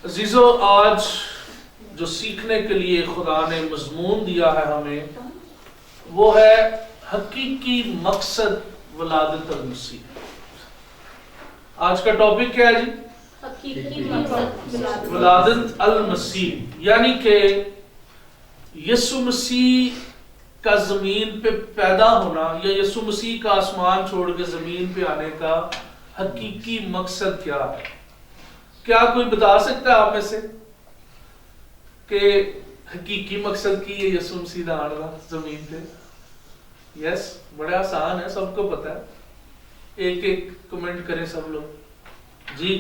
عزیزو، آج جو سیکھنے کے لیے خدا نے مضمون دیا ہے ہمیں، وہ ہے حقیقی مقصد ولادت المسیح۔ آج کا ٹاپک کیا ہے جی؟ حقیقی مقصد ولادت المسیح، یعنی کہ یسوع مسیح کا زمین پہ پیدا ہونا، یا یسوع مسیح کا آسمان چھوڑ کے زمین پہ آنے کا حقیقی مقصد کیا ہے۔ کیا کوئی بتا سکتا ہے آپ میں سے کہ حقیقی مقصد کی ہے یسوع مسیح دا آنا زمین پہ؟ یس، بڑا آسان ہے، سب کو پتا ہے۔ ایک ایک کمنٹ کریں سب لوگ جی۔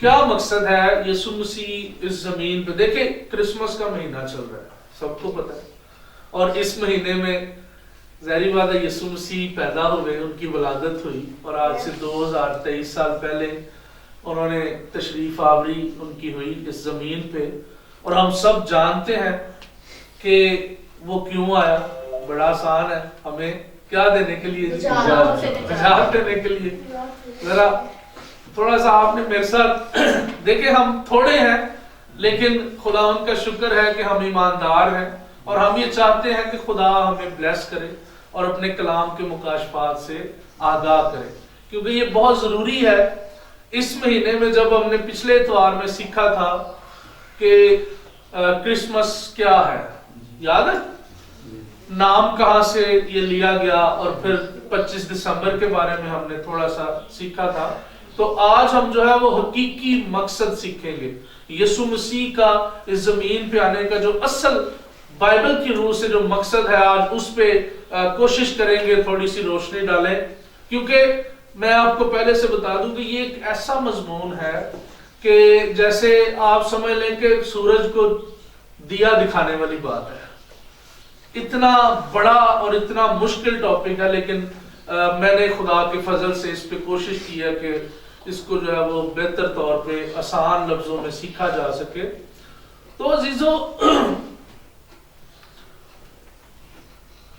کیا مقصد ہے یسوع مسیح اس زمین پہ؟ دیکھیں، کرسمس کا مہینہ چل رہا ہے، سب کو پتا ہے، اور اس مہینے میں ظاہری بات ہے یسوع مسیح پیدا ہوئے، ان کی ولادت ہوئی، اور آج سے 2023 سال پہلے انہوں نے تشریف آوری ان کی ہوئی اس زمین پہ، اور ہم سب جانتے ہیں کہ وہ کیوں آیا۔ بڑا آسان ہے، ہمیں کیا دینے کے لیے؟ نجات دینے کے لیے۔ ذرا تھوڑا سا آپ نے میرے ساتھ دیکھیں، ہم تھوڑے ہیں لیکن خدا ان کا شکر ہے کہ ہم ایماندار ہیں، اور ہم یہ چاہتے ہیں کہ خدا ہمیں بلیس کرے اور اپنے کلام کے مکاشفات سے آگاہ کرے، کیونکہ یہ بہت ضروری ہے۔ اس مہینے میں جب ہم نے پچھلے اتوار میں سیکھا تھا کہ کرسمس کیا ہے، یاد ہے نام کہاں سے یہ لیا گیا، اور پھر 25 دسمبر کے بارے میں ہم نے تھوڑا سا سیکھا تھا۔ تو آج ہم جو ہے وہ حقیقی مقصد سیکھیں گے، یسوع مسیح کا اس زمین پہ آنے کا جو اصل بائبل کی روح سے جو مقصد ہے، آج اس پہ کوشش کریں گے تھوڑی سی روشنی ڈالیں، کیونکہ میں آپ کو پہلے سے بتا دوں کہ یہ ایک ایسا مضمون ہے کہ جیسے آپ سمجھ لیں کہ سورج کو دیا دکھانے والی بات ہے۔ اتنا بڑا اور اتنا مشکل ٹاپک ہے، لیکن میں نے خدا کے فضل سے اس پہ کوشش کی ہے کہ اس کو جو ہے وہ بہتر طور پہ آسان لفظوں میں سیکھا جا سکے۔ تو عزیزو،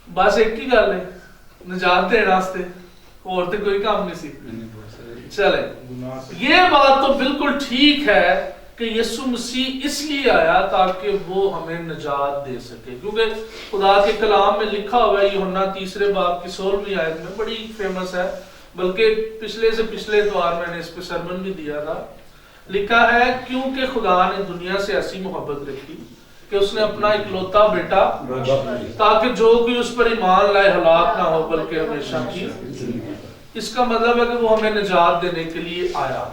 بس ایک ہی گل ہے، نجات دے راستے، اور تو کوئی کام نہیں سیکھنا۔ چلیں، یہ بات تو بالکل ٹھیک ہے کہ یسوع مسیح اس لیے آیا تاکہ وہ ہمیں نجات دے سکے، کیونکہ خدا کے کلام میں لکھا ہوا ہے، یوحنا 3 باب کی 16ویں آیت میں، بڑی فیمس ہے، بلکہ پچھلے سے پچھلے اتوار میں نے اس پہ سرمن بھی دیا تھا۔ لکھا ہے، کیونکہ خدا نے دنیا سے ایسی محبت رکھی کہ اس نے اپنا اکلوتا بیٹا، تاکہ جو کوئی اس پر ایمان لائے ہلاک نہ ہو بلکہ ہمیشہ کی۔ اس کا مطلب ہے کہ وہ ہمیں نجات دینے کے لیے آیا۔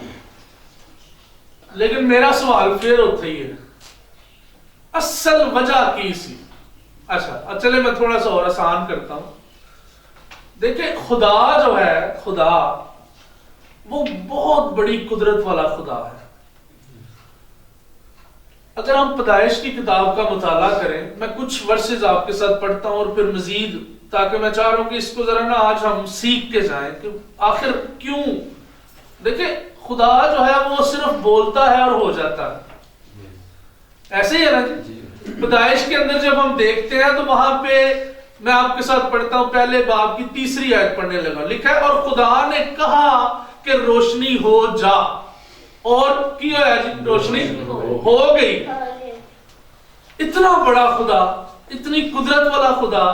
لیکن میرا سوال پھر ہوتا ہی ہے، اصل وجہ کی سی؟ اچھا چلے میں تھوڑا سا اور آسان کرتا ہوں۔ دیکھیں، خدا جو ہے، خدا وہ بہت بڑی قدرت والا خدا ہے۔ اگر ہم پیدائش کی کتاب کا مطالعہ کریں، میں کچھ ورسز آپ کے ساتھ پڑھتا ہوں اور پھر مزید، تاکہ میں چاہ رہا ہوں کہ اس کو ذرا نا آج ہم سیکھ کے جائیں کہ آخر کیوں۔ دیکھیں، خدا جو ہے وہ صرف بولتا ہے اور ہو جاتا ہے، ایسے ہی ہے نا جی۔ پیدائش کے اندر جب ہم دیکھتے ہیں تو وہاں پہ میں آپ کے ساتھ پڑھتا ہوں، پہلے باب کی 3 آیت پڑھنے لگا، لکھا ہے، اور خدا نے کہا کہ روشنی ہو جا، اور کیا ہے جی؟ روشنی ہو گئی۔ اتنا بڑا خدا، اتنی قدرت والا خدا۔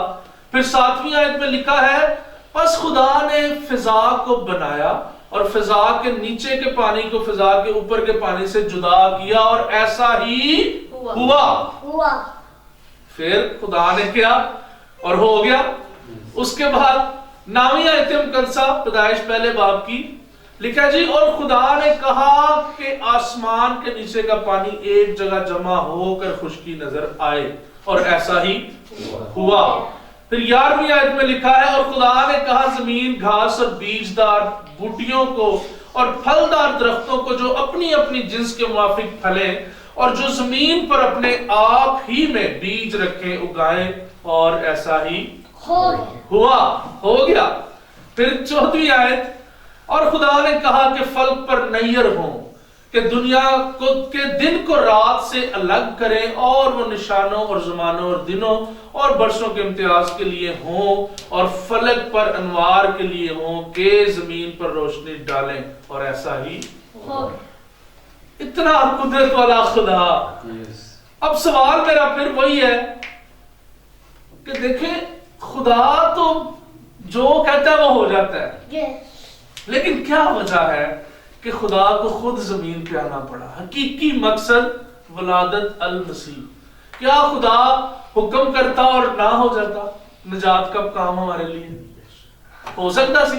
پھر 7ویں آیت میں لکھا ہے، پس خدا نے فضا کو بنایا اور فضا کے نیچے کے پانی کو فضا کے اوپر کے پانی سے جدا کیا، اور ایسا ہی ہوا۔ پھر خدا نے کیا اور ہو گیا۔ اس کے بعد 9ویں آیت مقدسہ پیدائش پہلے باب کی لکھا جی، اور خدا نے کہا کہ آسمان کے نیچے کا پانی ایک جگہ جمع ہو کر خشکی نظر آئے، اور ایسا ہی ہوا۔ پھر 11ویں آیت میں لکھا ہے، اور خدا نے کہا زمین گھاس اور بیجدار بوٹیوں کو اور پھلدار درختوں کو جو اپنی اپنی جنس کے موافق پھلیں اور جو زمین پر اپنے آپ ہی میں بیج رکھیں اگائیں، اور ایسا ہی ہوا، ہو گیا۔ پھر 14ویں آیت، اور خدا نے کہا کہ فلک پر نیر ہوں کہ دنیا کے دن کو رات سے الگ کریں، اور وہ نشانوں اور زمانوں اور دنوں اور برسوں کے امتیاز کے لیے ہوں، اور فلک پر انوار کے لیے ہوں کہ زمین پر روشنی ڈالیں، اور ایسا ہی ہو۔ اتنا قدرت والا خدا. اب سوال میرا پھر وہی ہے کہ دیکھیں خدا تو جو کہتا ہے وہ ہو جاتا ہے، لیکن کیا وجہ ہے کہ خدا کو خود زمین پہ آنا پڑا؟ حقیقی مقصد ولادت المسیح. کیا خدا حکم کرتا اور نہ ہو جاتا؟ نجات کا کام ہمارے لیے ہو سکتا سی،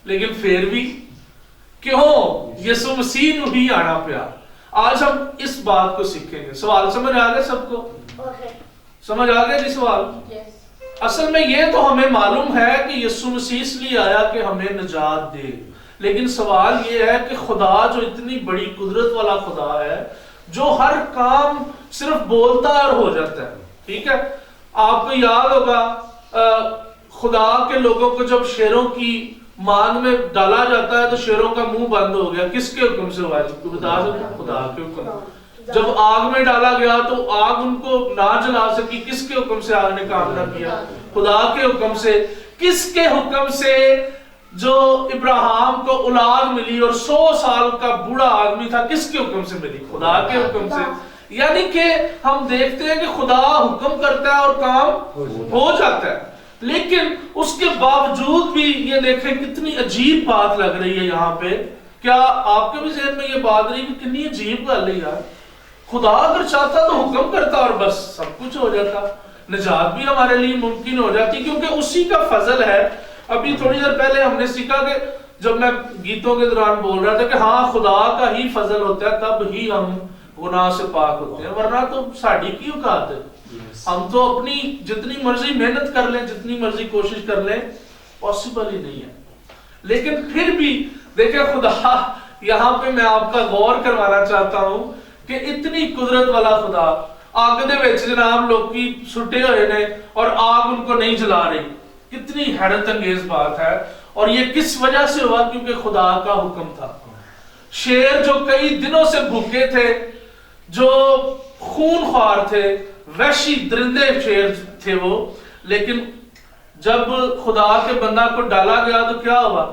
لیکن پھر بھی کیوں یسوع مسیح نو ہی آنا پیا. آج ہم اس بات کو سیکھیں گے. سوال سمجھ آ گیا سب کو؟ سمجھ آ گیا جی سوال؟ اصل میں یہ تو ہمیں معلوم ہے کہ یسوع مسیح اس لیے آیا کہ ہمیں نجات دے، لیکن سوال یہ ہے کہ خدا جو اتنی بڑی قدرت والا خدا ہے، جو ہر کام صرف بولتا ہے اور ہو جاتا ہے. ٹھیک ہے، آپ کو یاد ہوگا خدا کے لوگوں کو جب شیروں کی مان میں ڈالا جاتا ہے تو شیروں کا منہ بند ہو گیا. کس کے حکم سے ہوا؟ بتا سکتے؟ خدا کے حکم. جب آگ میں ڈالا گیا تو آگ ان کو نہ جلا سکی. کس کے حکم سے آگ نے کام نہ کیا؟ خدا کے حکم سے. کس کے حکم سے جو ابراہیم کو اولاد ملی اور 100 سال کا بوڑھا آدمی تھا، کس کے حکم سے ملی؟ خدا کے حکم سے. یعنی کہ ہم دیکھتے ہیں کہ خدا حکم کرتا ہے اور کام ہو جاتا ہے. لیکن اس کے باوجود بھی یہ دیکھیں کتنی عجیب بات لگ رہی ہے یہاں پہ. کیا آپ کے بھی ذہن میں یہ بات رہی کہ کتنی عجیب گل ہے یار؟ خدا اگر چاہتا تو حکم کرتا اور بس سب کچھ ہو جاتا، نجات بھی ہمارے لیے ممکن ہو جاتی، کیونکہ اسی کا فضل ہے. ابھی تھوڑی دیر پہلے ہم نے سیکھا کہ جب میں گیتوں کے دوران بول رہا تھا کہ ہاں خدا کا ہی فضل ہوتا ہے، تب ہی ہم گناہ سے پاک ہوتے ہیں، ورنہ تو ساڑی کی اوقات ہے. ہم تو اپنی جتنی مرضی محنت کر لیں، جتنی مرضی کوشش کر لیں، پاسبل ہی نہیں ہے. لیکن پھر بھی دیکھیں خدا یہاں پہ میں آپ کا غور کروانا چاہتا ہوں کہ اتنی قدرت والا خدا آگ دے وچ جناب لوگ کی سٹے ہوئے نے اور آگ ان کو نہیں جلا رہی. کتنی حیرت انگیز بات ہے. اور یہ کس وجہ سے ہوا؟ کیونکہ خدا کا حکم تھا. شیر جو کئی دنوں سے بھوکے تھے، جو خون خوار تھے، وحشی درندے شیر تھے وہ، لیکن جب خدا کے بندہ کو ڈالا گیا تو کیا ہوا؟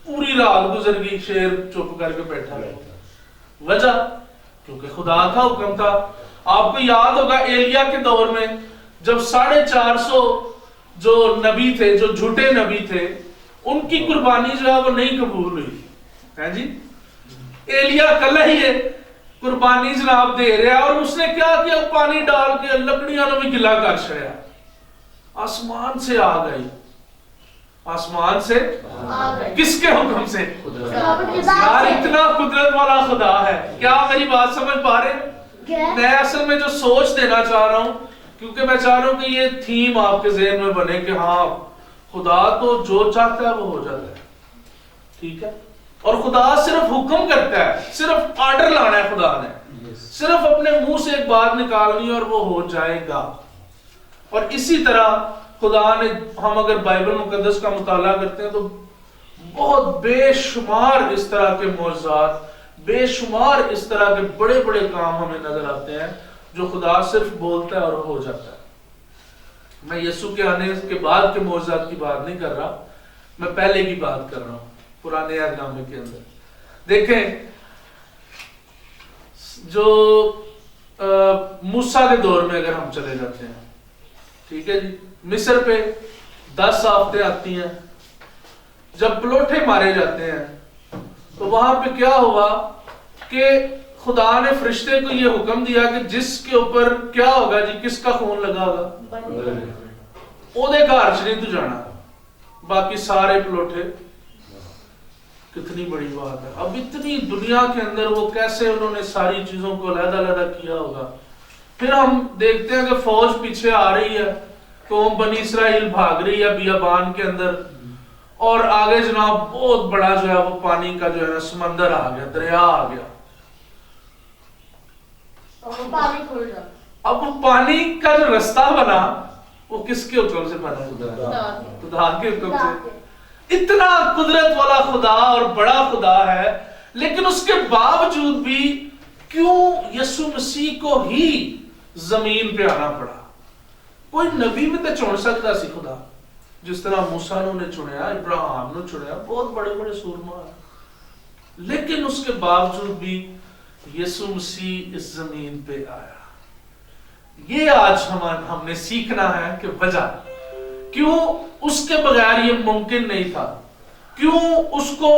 پوری رات گزر گئی، شیر چپ کر کے بیٹھا رہا. وجہ کیونکہ خدا کا حکم تھا. آپ کو یاد ہوگا ایلیا کے دور میں جب 450 جو نبی تھے، جو جھوٹے نبی تھے، ان کی قربانی جو ہے وہ نہیں قبول ہوئی ہے جی. ایلیا کل ہی ہے قربانی جناب دے رہا اور اس نے کیا کیا؟ پانی ڈال کے لکڑیاں نو بھی گلا کر چھڑیا. آسمان سے آگ آئی. آسمان سے کس کے حکم سے؟ یار اتنا قدرت والا خدا ہے. کیا میری بات سمجھ پا رہے ہیں؟ میں اصل میں جو سوچ دینا چاہ رہا ہوں، کیونکہ میں چاہ رہا ہوں کہ یہ تھیم آپ کے ذہن میں بنے کہ ہاں خدا تو جو چاہتا ہے وہ ہو جاتا ہے. ٹھیک ہے، اور خدا صرف حکم کرتا ہے، صرف آرڈر لانا ہے. خدا نے صرف اپنے منہ سے ایک بات نکالنی اور وہ ہو جائے گا. اور اسی طرح خدا نے، ہم اگر بائبل مقدس کا مطالعہ کرتے ہیں تو بہت بے شمار اس طرح کے معجزات، بے شمار اس طرح کے بڑے بڑے کام ہمیں نظر آتے ہیں جو خدا صرف بولتا ہے اور ہو جاتا ہے. میں یسوع کے آنے کے بعد کے معجزات کی بات نہیں کر رہا، میں پہلے کی بات کر رہا ہوں. پرانے عہد نامے کے اندر دیکھیں جو موسیٰ کے دور میں اگر ہم چلے جاتے ہیں، ٹھیک ہے جی، مصر پہ 10 آفتیں آتی ہیں. جب پلوٹھے مارے جاتے ہیں تو وہاں پہ کیا ہوا کہ خدا نے فرشتے کو یہ حکم دیا کہ جس کے اوپر کیا ہوگا جی، کس کا خون لگا ہوگا، او دے گھر چ نہیں تو جانا، باقی سارے پلوٹھے. کتنی بڑی بات ہے. اب اتنی دنیا کے اندر وہ کیسے انہوں نے ساری چیزوں کو علیحدہ علیحدہ کیا ہوگا. پھر ہم دیکھتے ہیں کہ فوج پیچھے آ رہی ہے، قوم بنی اسرائیل بھاگ رہی ہے بیابان کے اندر، اور آگے جناب بہت بڑا جو ہے وہ پانی کا جو ہے نا سمندر آ گیا، دریا آ گیا. اب وہ پانی کا جو رستہ بنا وہ کس کے حکم سے بنا؟ خدا کے حکم سے. اتنا قدرت والا خدا اور بڑا خدا ہے، لیکن اس کے باوجود بھی کیوں یسوع مسیح کو ہی زمین پہ آنا پڑا؟ کوئی نبی بھی تو چن سکتا سی خدا، جس طرح موسیٰ نے چنیا، ابراہیم نے چنیا، بہت بڑے بڑے سورما، لیکن اس کے باوجود بھی یسوع مسیح اس زمین پہ آیا. یہ آج ہم نے سیکھنا ہے کہ وجہ کیوں اس کے بغیر یہ ممکن نہیں تھا, کیوں اس کو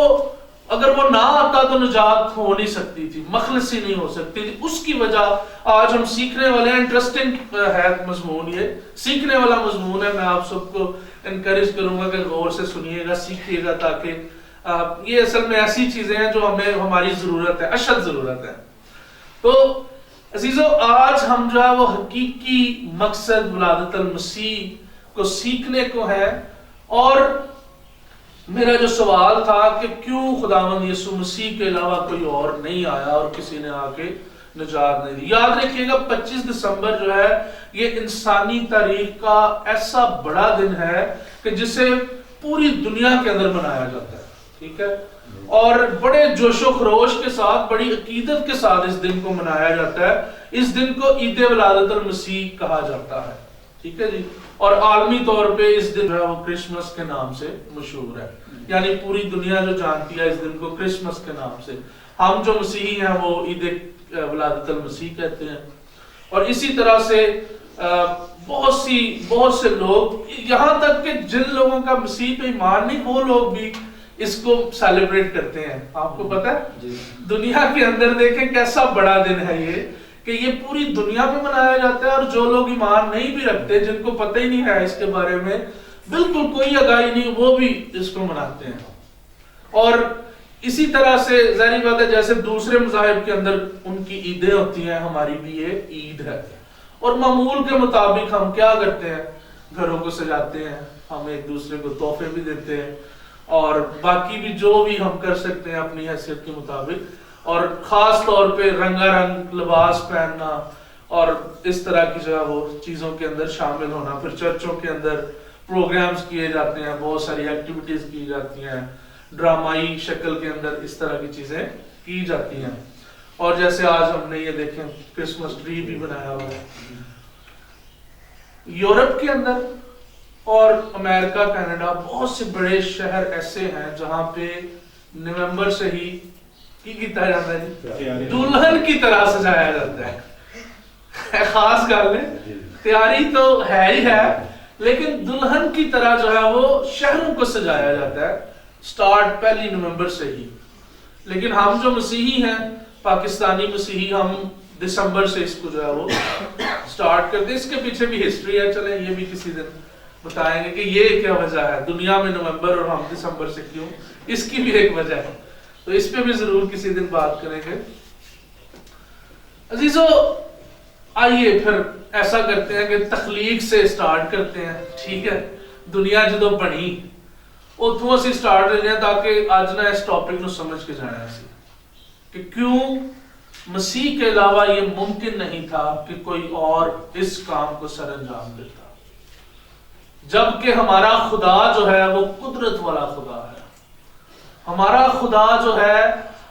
اگر وہ نہ آتا تو نجات ہو نہیں سکتی تھی, مخلصی نہیں ہو سکتی تھی. اس کی وجہ آج ہم سیکھنے والے ہیں. انٹرسٹنگ ہے مضمون, یہ سیکھنے والا مضمون ہے. میں آپ سب کو انکریج کروں گا کہ غور سے سنیے گا, سیکھیے گا, تاکہ یہ اصل میں ایسی چیزیں ہیں جو ہماری ضرورت ہے, اشد ضرورت ہے. تو عزیزو, آج ہم جو ہے وہ حقیقی مقصد ولادت المسیح کو سیکھنے کو ہے. اور میرا جو سوال تھا کہ کیوں خداوند یسوع مسیح کے علاوہ کوئی اور نہیں آیا اور کسی نے آ کے نجات نہیں دی. یاد رکھیے گا 25 دسمبر جو ہے یہ انسانی تاریخ کا ایسا بڑا دن ہے کہ جسے پوری دنیا کے اندر منایا جاتا ہے, ٹھیک ہے, اور بڑے جوش و خروش کے ساتھ, بڑی عقیدت کے ساتھ اس دن کو منایا جاتا ہے. اس دن کو عید ولادت المسیح کہا جاتا ہے, ٹھیک ہے جی. اور عالمی طور پہ اس دن جو ہے وہ کرسمس کے نام سے مشہور ہے, یعنی پوری دنیا جو جانتی ہے اس دن کو کرسمس کے نام سے. ہم جو مسیحی ہیں وہ عید ولادت المسیح کہتے ہیں. اور اسی طرح سے بہت سے لوگ, یہاں تک کہ جن لوگوں کا مسیح پہ ایمان نہیں وہ لوگ بھی اس کو سیلیبریٹ کرتے ہیں. آپ کو پتہ ہے دنیا کے اندر دیکھیں کیسا بڑا دن ہے یہ, کہ یہ پوری دنیا میں منایا جاتا ہے. اور جو لوگ ایمان نہیں بھی رکھتے, جن کو پتہ ہی نہیں ہے اس کے بارے میں, بالکل کوئی آگاہی نہیں, وہ بھی اس کو مناتے ہیں. اور اسی طرح سے ظاہری بات ہے جیسے دوسرے مذاہب کے اندر ان کی عیدیں ہوتی ہیں, ہماری بھی یہ عید ہے. اور معمول کے مطابق ہم کیا کرتے ہیں, گھروں کو سجاتے ہیں, ہم ایک دوسرے کو تحفے بھی دیتے ہیں, اور باقی بھی جو بھی ہم کر سکتے ہیں اپنی حیثیت کے مطابق. اور خاص طور پہ رنگا رنگ لباس پہننا اور اس طرح کی جو ہے وہ چیزوں کے اندر شامل ہونا. پھر چرچوں کے اندر پروگرامز کیے جاتے ہیں, بہت ساری ایکٹیویٹیز کی جاتی ہیں, ڈرامائی شکل کے اندر اس طرح کی چیزیں کی جاتی ہیں. اور جیسے آج ہم نے یہ دیکھیں کرسمس ٹری بھی بنایا ہوا ہے. یورپ کے اندر اور امریکہ, کینیڈا, بہت سے بڑے شہر ایسے ہیں جہاں پہ نومبر سے ہی کی کیتا جاتا ہے, دلہن کی طرح سجایا جاتا ہے. خاص گل ہے, تیاری تو ہے ہی ہے, لیکن دلہن کی طرح جو ہے وہ شہروں کو سجایا جاتا ہے سٹارٹ 1 نومبر سے ہی. لیکن ہم جو مسیحی ہیں, پاکستانی مسیحی, ہم دسمبر سے اس کو جو ہے وہ سٹارٹ کرتے ہیں. اس کے پیچھے بھی ہسٹری ہے, چلیں یہ بھی کسی دن بتائیں گے کہ یہ کیا وجہ ہے, دنیا میں نومبر اور ہم دسمبر سے کیوں, اس کی بھی ایک وجہ ہے. تو اس پہ بھی ضرور کسی دن بات کریں گے. عزیزو, آئیے پھر ایسا کرتے ہیں کہ تخلیق سے سٹارٹ کرتے ہیں, ٹھیک ہے. دنیا جدو بنی اتوں اسی سٹارٹ کرتے ہیں تاکہ آج نہ اس ٹاپک نو سمجھ کے جانا اسی کہ کیوں مسیح کے علاوہ یہ ممکن نہیں تھا کہ کوئی اور اس کام کو سر انجام دیتا, جبکہ ہمارا خدا جو ہے وہ قدرت والا خدا ہے. ہمارا خدا جو ہے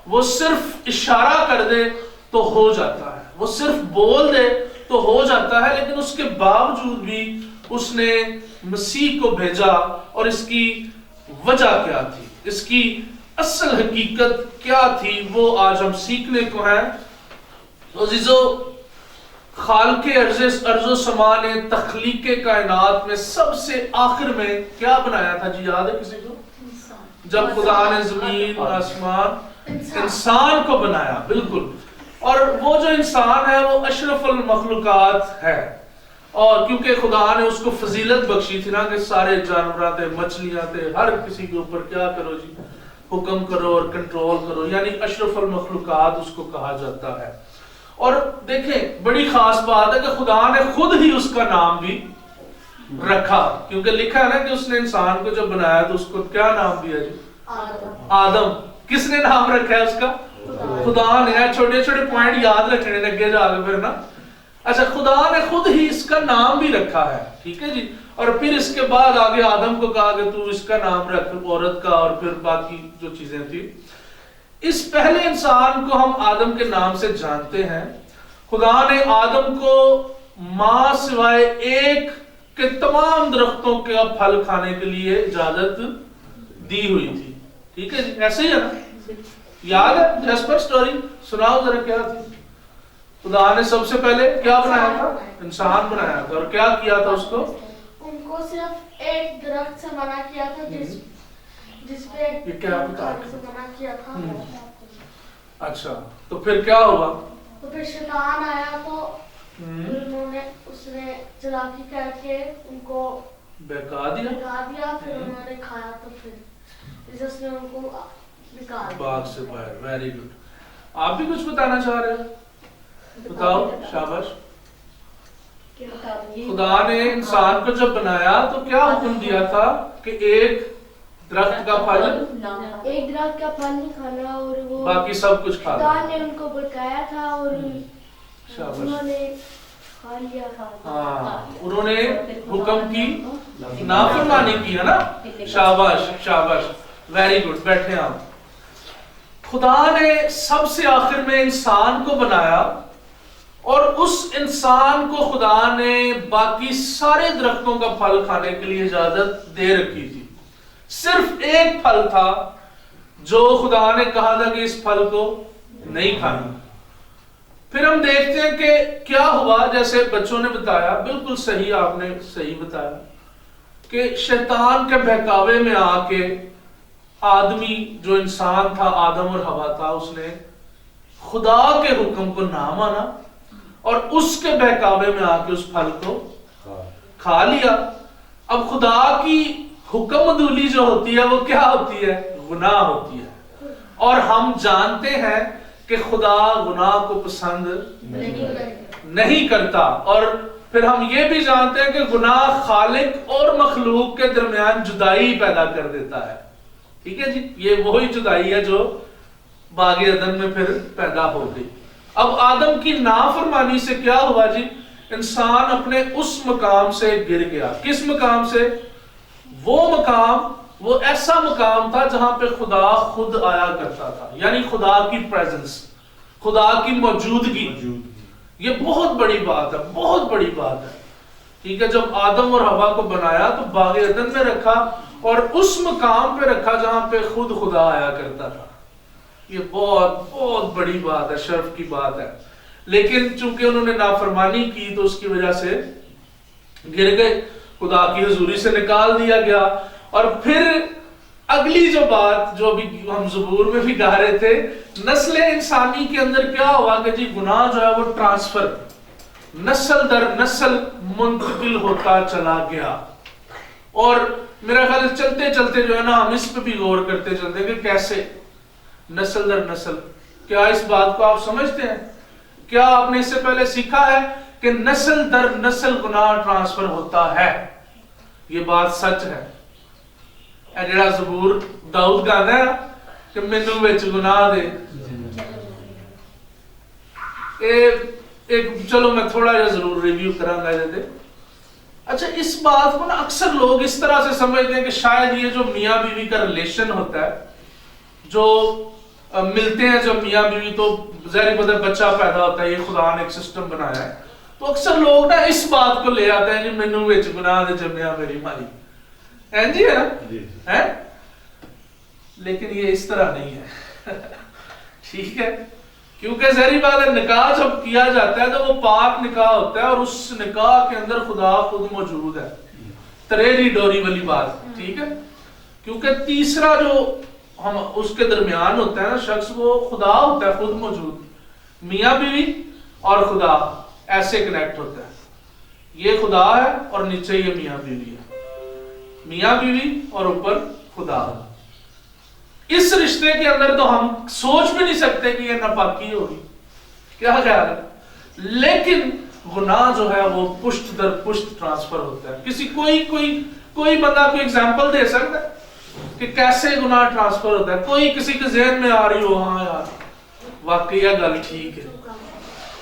وہ صرف اشارہ کر دے تو ہو جاتا ہے, وہ صرف بول دے تو ہو جاتا ہے. لیکن اس کے باوجود بھی اس نے مسیح کو بھیجا, اور اس کی وجہ کیا تھی, اس کی اصل حقیقت کیا تھی, وہ آج ہم سیکھنے کو ہیں. عزیزو, خالق ارض و سما نے تخلیق کائنات میں سب سے آخر میں کیا بنایا تھا جی, یاد ہے کسی کو؟ جب خدا نے زمین اور آسمان, انسان کو بنایا, بالکل. اور وہ جو انسان ہے وہ اشرف المخلوقات ہے, اور کیونکہ خدا نے اس کو فضیلت بخشی تھی نا کہ سارے جانورات تھے, مچھلیاں تھے, ہر کسی کے اوپر کیا کرو جی, حکم کرو اور کنٹرول کرو, یعنی اشرف المخلوقات اس کو کہا جاتا ہے. اور دیکھیں بڑی خاص بات ہے کہ خدا نے خود ہی اس کا نام بھی رکھا, کیونکہ لکھا ہے نا کہ اس نے انسان کو جب بنایا تو اس کو کیا نام دیا جی, آدم. کس نے نام رکھا ہے اس کا؟ خدا نے. چھوٹے چھوٹے پوائنٹ یاد رکھنے لگے جا کے پھر نا. اچھا, خدا نے خود ہی اس کا نام بھی رکھا ہے, ٹھیک ہے جی. اور پھر اس کے بعد آگے آدم کو کہا کہ تو اس کا نام رکھ, عورت کا, اور پھر باقی جو چیزیں تھی. اس پہلے انسان کو ہم آدم کے نام سے جانتے ہیں. خدا نے آدم کو ماں سوائے ایک کہ تمام درختوں کے پھل کھانے کے لیے اجازت دی ہوئی تھی, ٹھیک ہے جی, ایسے ہی ہے نا. یاد ہے جیسپر سٹوری؟ سناؤ ذرا کیا تھی. خدا نے سب سے پہلے کیا بنایا تھا؟ انسان بنایا تھا. اور کیا کیا تھا اس کو؟ ان کو صرف ایک درخت سے منع کیا تھا جس پہ یہ کیا بتا سے منع کیا تھا. اچھا تو پھر کیا ہوا؟ تو پھر شیطان آیا تو اس نے چلاکی کر کے ان کو بہکا دیا. پھر انہوں نے کھایا تو پھر جس نے ان کو نکال دیا باغ سے باہر. Very good. آپ بھی کچھ بتانا چاہ رہے ہیں؟ بتاؤ. شاباش. خدا نے انسان کو جب بنایا تو کیا حکم دیا تھا کہ ایک درخت کا پھل نہیں کھانا اور وہ باقی سب کچھ کھا. خدا نے ان کو بھڑکایا تھا اور شاباش. انہوں نے کھا لیا. ہاں انہوں نے حکم کی نافرمانی کی ہے نا. شاباش شاباش. Very good. بیٹھے آپ. خدا نے سب سے آخر میں انسان کو بنایا اور اس انسان کو خدا نے باقی سارے درختوں کا پھل کھانے کے لیے اجازت دے رکھی تھی. صرف ایک پھل تھا جو خدا نے کہا تھا کہ اس پھل کو نہیں کھانا. پھر ہم دیکھتے ہیں کہ کیا ہوا. جیسے بچوں نے بتایا, بالکل صحیح, آپ نے صحیح بتایا کہ شیطان کے بہکاوے میں آ کے آدمی جو انسان تھا, آدم اور حوا تھا, اس نے خدا کے حکم کو نہ مانا اور اس کے بہکاوے میں آ کے اس پھل کو کھا لیا. اب خدا کی حکم عدولی جو ہوتی ہے وہ کیا ہوتی ہے؟ گناہ ہوتی ہے. اور ہم جانتے ہیں کہ خدا گناہ کو پسند نہیں کرتا. اور پھر ہم یہ بھی جانتے ہیں کہ گناہ خالق اور مخلوق کے درمیان جدائی پیدا کر دیتا ہے. ٹھیک ہے جی. یہ وہی جدائی ہے جو باغ عدن میں پھر پیدا ہو گئی. اب آدم کی نافرمانی سے کیا ہوا جی؟ انسان اپنے اس مقام سے گر گیا. کس مقام سے؟ وہ مقام, وہ ایسا مقام تھا جہاں پہ خدا خود آیا کرتا تھا, یعنی خدا کی پریزنس, خدا کی موجودگی. یہ بہت بڑی بات ہے, بہت بڑی بات ہے. ٹھیک ہے. جب آدم اور حوا کو بنایا تو باغ عدن میں رکھا اور اس مقام پہ رکھا جہاں پہ خود خدا آیا کرتا تھا. یہ بہت بہت بڑی بات ہے, شرف کی بات ہے. لیکن چونکہ انہوں نے نافرمانی کی تو اس کی وجہ سے گر گئے, خدا کی حضوری سے نکال دیا گیا. اور پھر اگلی جو بات جو بھی ہم زبور میں بھی گا رہے تھے, نسل انسانی کے اندر کیا ہوا کہ جی گناہ جو ہے وہ ٹرانسفر, نسل در نسل منتقل ہوتا چلا گیا. اور میرا خیال چلتے چلتے جو ہے نا ہم اس پہ بھی غور کرتے چلتے ہیں کہ کیسے نسل در نسل. کیا اس بات کو آپ سمجھتے ہیں؟ کیا آپ نے اس سے پہلے سیکھا ہے کہ نسل در نسل گناہ ٹرانسفر ہوتا ہے؟ یہ بات سچ ہے. اے جڑا زبور داؤد گانا ہے کہ مینوں وچ گناہ دے, ایک چلو میں تھوڑا جا ضرور ریویو کراں گا دے. اچھا اس بات کو نا اکثر لوگ اس طرح سے سمجھتے ہیں کہ شاید یہ جو میاں بیوی کا ریلیشن ہوتا ہے, جو ملتے ہیں جب میاں بیوی تو ظاہر بات ہے بچہ پیدا ہوتا ہے, یہ خدا نے ایک سسٹم بنایا ہے. تو اکثر لوگ نا اس بات کو لے آتے ہیں جی مینوں وچ گناہ دے جمیا میری مائی, ہیں جی ہے نا, لیکن یہ اس طرح نہیں ہے. ٹھیک ہے. کیونکہ ظاہری بات ہے نکاح جب کیا جاتا ہے تو وہ پاک نکاح ہوتا ہے اور اس نکاح کے اندر خدا خود موجود ہے. تریری ڈوری والی بات. ٹھیک ہے. کیونکہ تیسرا جو ہم اس کے درمیان ہوتا ہے نا شخص, وہ خدا ہوتا ہے خود موجود. میاں بیوی اور خدا ایسے کنیکٹ ہوتا ہے. یہ خدا ہے اور نیچے یہ میاں بیوی ہے, میاں بیوی اور اوپر خدا. اس رشتے کے اندر تو ہم سوچ بھی نہیں سکتے کہ یہ ناپاکی ہوگی. کیا خیال ہے؟ لیکن گناہ جو ہے وہ پشت در پشت ٹرانسفر ہوتا ہے. کسی کوئی بندہ کوئی ایگزامپل دے سکتا ہے کہ کیسے گناہ ٹرانسفر ہوتا ہے؟ کوئی کسی کے ذہن میں آ رہی ہو, ہاں یار واقعی یہ گل ٹھیک ہے,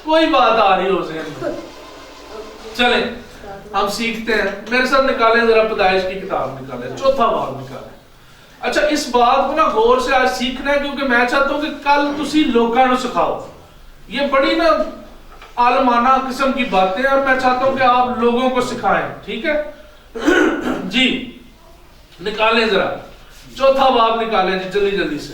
کوئی بات آ رہی ہو ذہن میں؟ چلیں ہم سیکھتے ہیں. میرے ساتھ نکالیں ذرا پیدائش کی کتاب نکالیں, چوتھا باب نکالیں. اچھا اس بات کو نا غور سے آج سیکھنا ہے کیونکہ میں چاہتا ہوں کہ کل تسی لوگاں نو سکھاؤ. یہ بڑی نا عالمانہ قسم کی باتیں اور میں چاہتا ہوں کہ آپ لوگوں کو سکھائیں. ٹھیک ہے جی. نکالیں ذرا چوتھا باب نکالیں جی جلدی جلدی سے.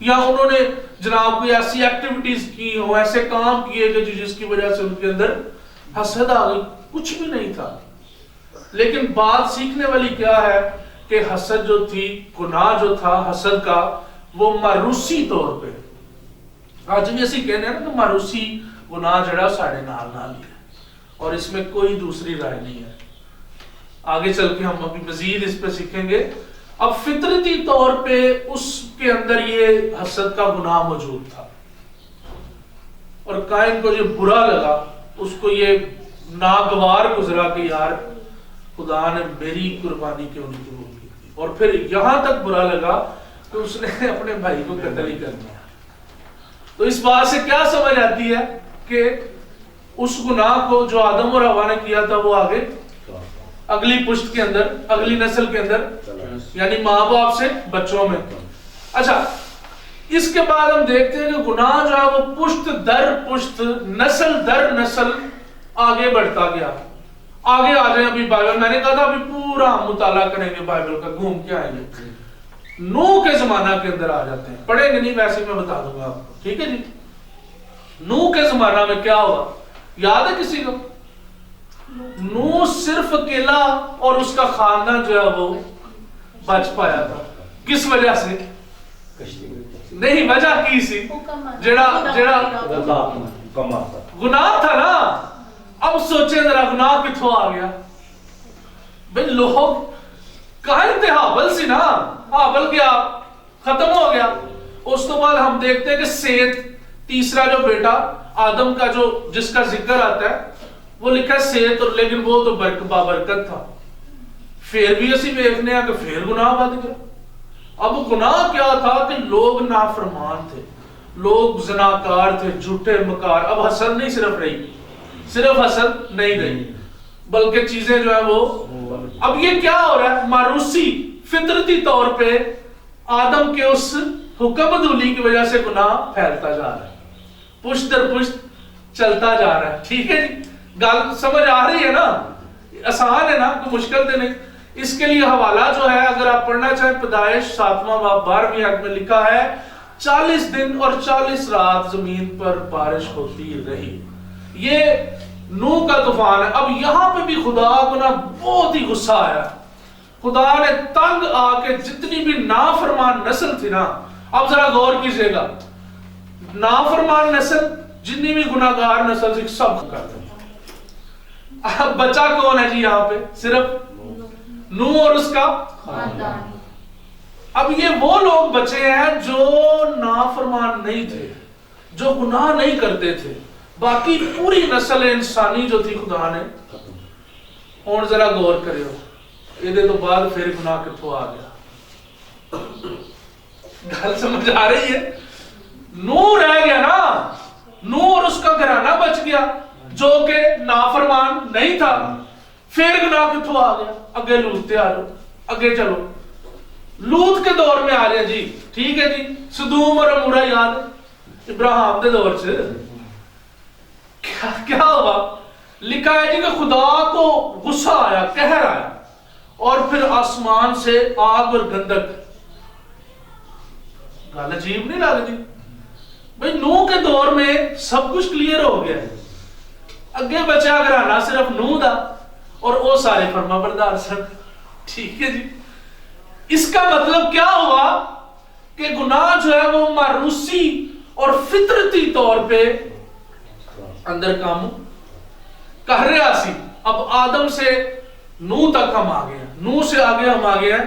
یا انہوں نے جناب کوئی ایسی ایکٹیویٹیز کی ہوں، ایسے کام کیے گئے جس کی وجہ سے ان کے اندر حسد آ گئی، کچھ بھی نہیں تھا. لیکن بات سیکھنے والی کیا ہے کہ حسد جو تھی، گناہ جو تھا حسد کا، وہ ماروسی طور پہ آج بھی اسی کہنے ہیں نا کہ ماروسی گناہ جڑا ساڑھے نال نال ہی ہے، اور اس میں کوئی دوسری رائے نہیں ہے. آگے چل کے ہم ابھی مزید اس پہ سیکھیں گے. اب فطرتی طور پہ اس کے اندر یہ حسد کا گناہ موجود تھا، اور قائن کو یہ برا لگا، اس کو یہ ناگوار گزرا کہ یار خدا نے میری قربانی کیوں نہیں قبول کی تھی، اور پھر یہاں تک برا لگا کہ اس نے اپنے بھائی کو قتل ہی کر دیا. تو اس بات سے کیا سمجھ آتی ہے کہ اس گناہ کو جو آدم اور حوا نے کیا تھا وہ آگے اگلی پشت کے اندر، اگلی نسل کے اندر، یعنی ماں باپ سے بچوں میں. اچھا، اس کے بعد ہم دیکھتے ہیں کہ گناہ جو ہے وہ پشت در پشت، نسل در نسل آگے بڑھتا گیا. آگے آ جائیں ابھی بائبل، میں نے کہا تھا ابھی پورا مطالعہ کریں گے بائبل کا، گھوم کے آئیں گے. نوح کے زمانہ کے اندر آ جاتے ہیں، پڑھیں گے نہیں ویسے میں بتا دوں گا آپ کو، ٹھیک ہے جی. نوح کے زمانہ میں کیا ہوا یاد ہے کسی کو؟ نوح صرف اکیلا اور اس کا خاندان جو ہے وہ بچ پایا تھا. کس وجہ سے؟ نہیں، وجہ کی سی جڑا گناہ تھا نا. اب سوچیں ذرا گناہ کتھوں آ گیا بھئی؟ لوگ کہاں تھے؟ ہابل سی نا، ہابل گیا ختم ہو گیا. اس تو بعد ہم دیکھتے ہیں کہ سیت تیسرا جو بیٹا آدم کا جو جس کا ذکر آتا ہے وہ لکھا ہے سیت، اور لیکن وہ تو بابرکت تھا. پھر بھی اسی دیکھنے ہیں کہ پھر گناہ بڑھ گیا. اب گناہ کیا تھا کہ لوگ نافرمان تھے، لوگ زناکار تھے، جھوٹے مکار. اب حسد نہیں صرف رہی، صرف حسد نہیں رہی، بلکہ چیزیں جو ہے وہ اب یہ کیا ہو رہا ہے؟ ماروسی فطرتی طور پہ آدم کے اس حکم عدولی کی وجہ سے گناہ پھیلتا جا رہا ہے، پشت در پشت چلتا جا رہا ہے. ٹھیک ہے جی، گل سمجھ آ رہی ہے نا؟ آسان ہے نا، کوئی مشکل تو نہیں. اس کے لیے حوالہ جو ہے اگر آپ پڑھنا چاہیں، پیدائش 7واں باب 12ویں آیت میں لکھا ہے 40 دن اور 40 رات زمین پر بارش ہوتی رہی. یہ نوح کا طوفان ہے. اب یہاں پہ بھی خدا کو نا بہت ہی غصہ آیا. خدا نے تنگ آ کے جتنی بھی نافرمان نسل تھی نا، اب ذرا غور کیجئے گا، نافرمان نسل جتنی بھی گناہگار نسل تھی سب کرتے ہیں. اب بچہ کون ہے جی یہاں پہ؟ صرف نوح اور اس کا خاندان. اب یہ وہ لوگ بچے ہیں جو نافرمان نہیں تھے، جو گناہ نہیں کرتے تھے. باقی پوری نسل انسانی جو تھی خدا نے. اور ذرا غور کرے ہو یہ تو بعد پھر گناہ کتوں آ گیا. گل سمجھ آ رہی ہے؟ نوح رہ گیا نا، نوح اور اس کا گھرانہ بچ گیا جو کہ نافرمان نہیں تھا. پھر گناہ کتوں آ گیا؟ اگے لوط تے آ جاؤ، اگے چلو لوط کے دور میں آ رہے جی. ٹھیک ہے جی، سدوم اور عمورہ یاد ہے ابراہیم کے دور سے کیا ہوا؟ لکھا ہے جی کہ خدا کو غصہ آیا، قہر آیا، اور پھر آسمان سے آگ اور گندک. گل عجیب نہیں لگتی بھئی؟ نوح کے دور میں سب کچھ کلیئر ہو گیا ہے، اگے بچا گھرانہ صرف نوح دا، اور وہ سارے فرما بردار سن. ٹھیک ہے جی، اس کا مطلب کیا ہوا کہ گناہ جو ہے وہ ماروسی اور فطرتی طور پہ اندر کام کر رہا سی. اب آدم سے نوح تک ہم آ گئے ہیں، نوح سے آگے ہم آ گئے ہیں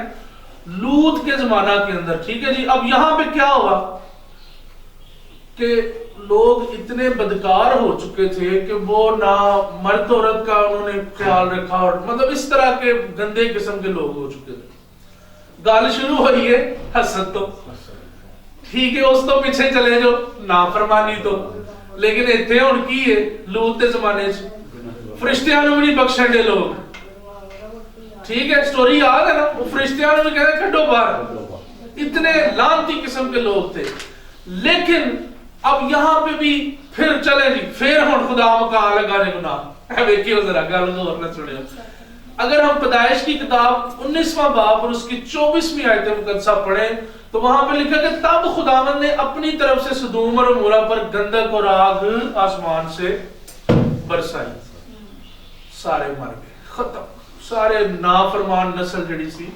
لوط کے زمانہ کے اندر. ٹھیک ہے جی، اب یہاں پہ کیا ہوا کہ لوگ اتنے بدکار ہو چکے تھے کہ وہ نہ مرد عورت کا انہوں نے خیال رکھا، اور مطلب اس طرح کے گندے قسم کے لوگ ہو چکے تھے. گال شروع ہوئی ہے حسد تو. ٹھیک ہے، اس تو پیچھے چلے جو نافرمانی تو، لیکن اتنے ہن کی ہے لوط دے زمانے چ فرشتیاں نوں نہیں بخشن دے لوگ. ٹھیک ہے، سٹوری یاد ہے نا؟ وہ فرشتیاں نوں بھی کہتے کھڈو باہر. اتنے لعنتی قسم کے لوگ تھے. لیکن اب یہاں پہ بھی پھر چلے جی، پھر ہن خدا مکان لگا نے گناہ. ویکھیو ذرا گل غور نال سنیو. اگر ہم پیدائش کی کتاب 19واں باب اور اس کی 24ویں آیت مقدسہ پڑھیں تو وہاں پہ لکھا کہ تب خداوند نے اپنی طرف سے سدوم اور عمورہ پر گندک اور آگ آسمان سے برسائی، سارے مر گئے، ختم، سارے نافرمان نسل جڑی سی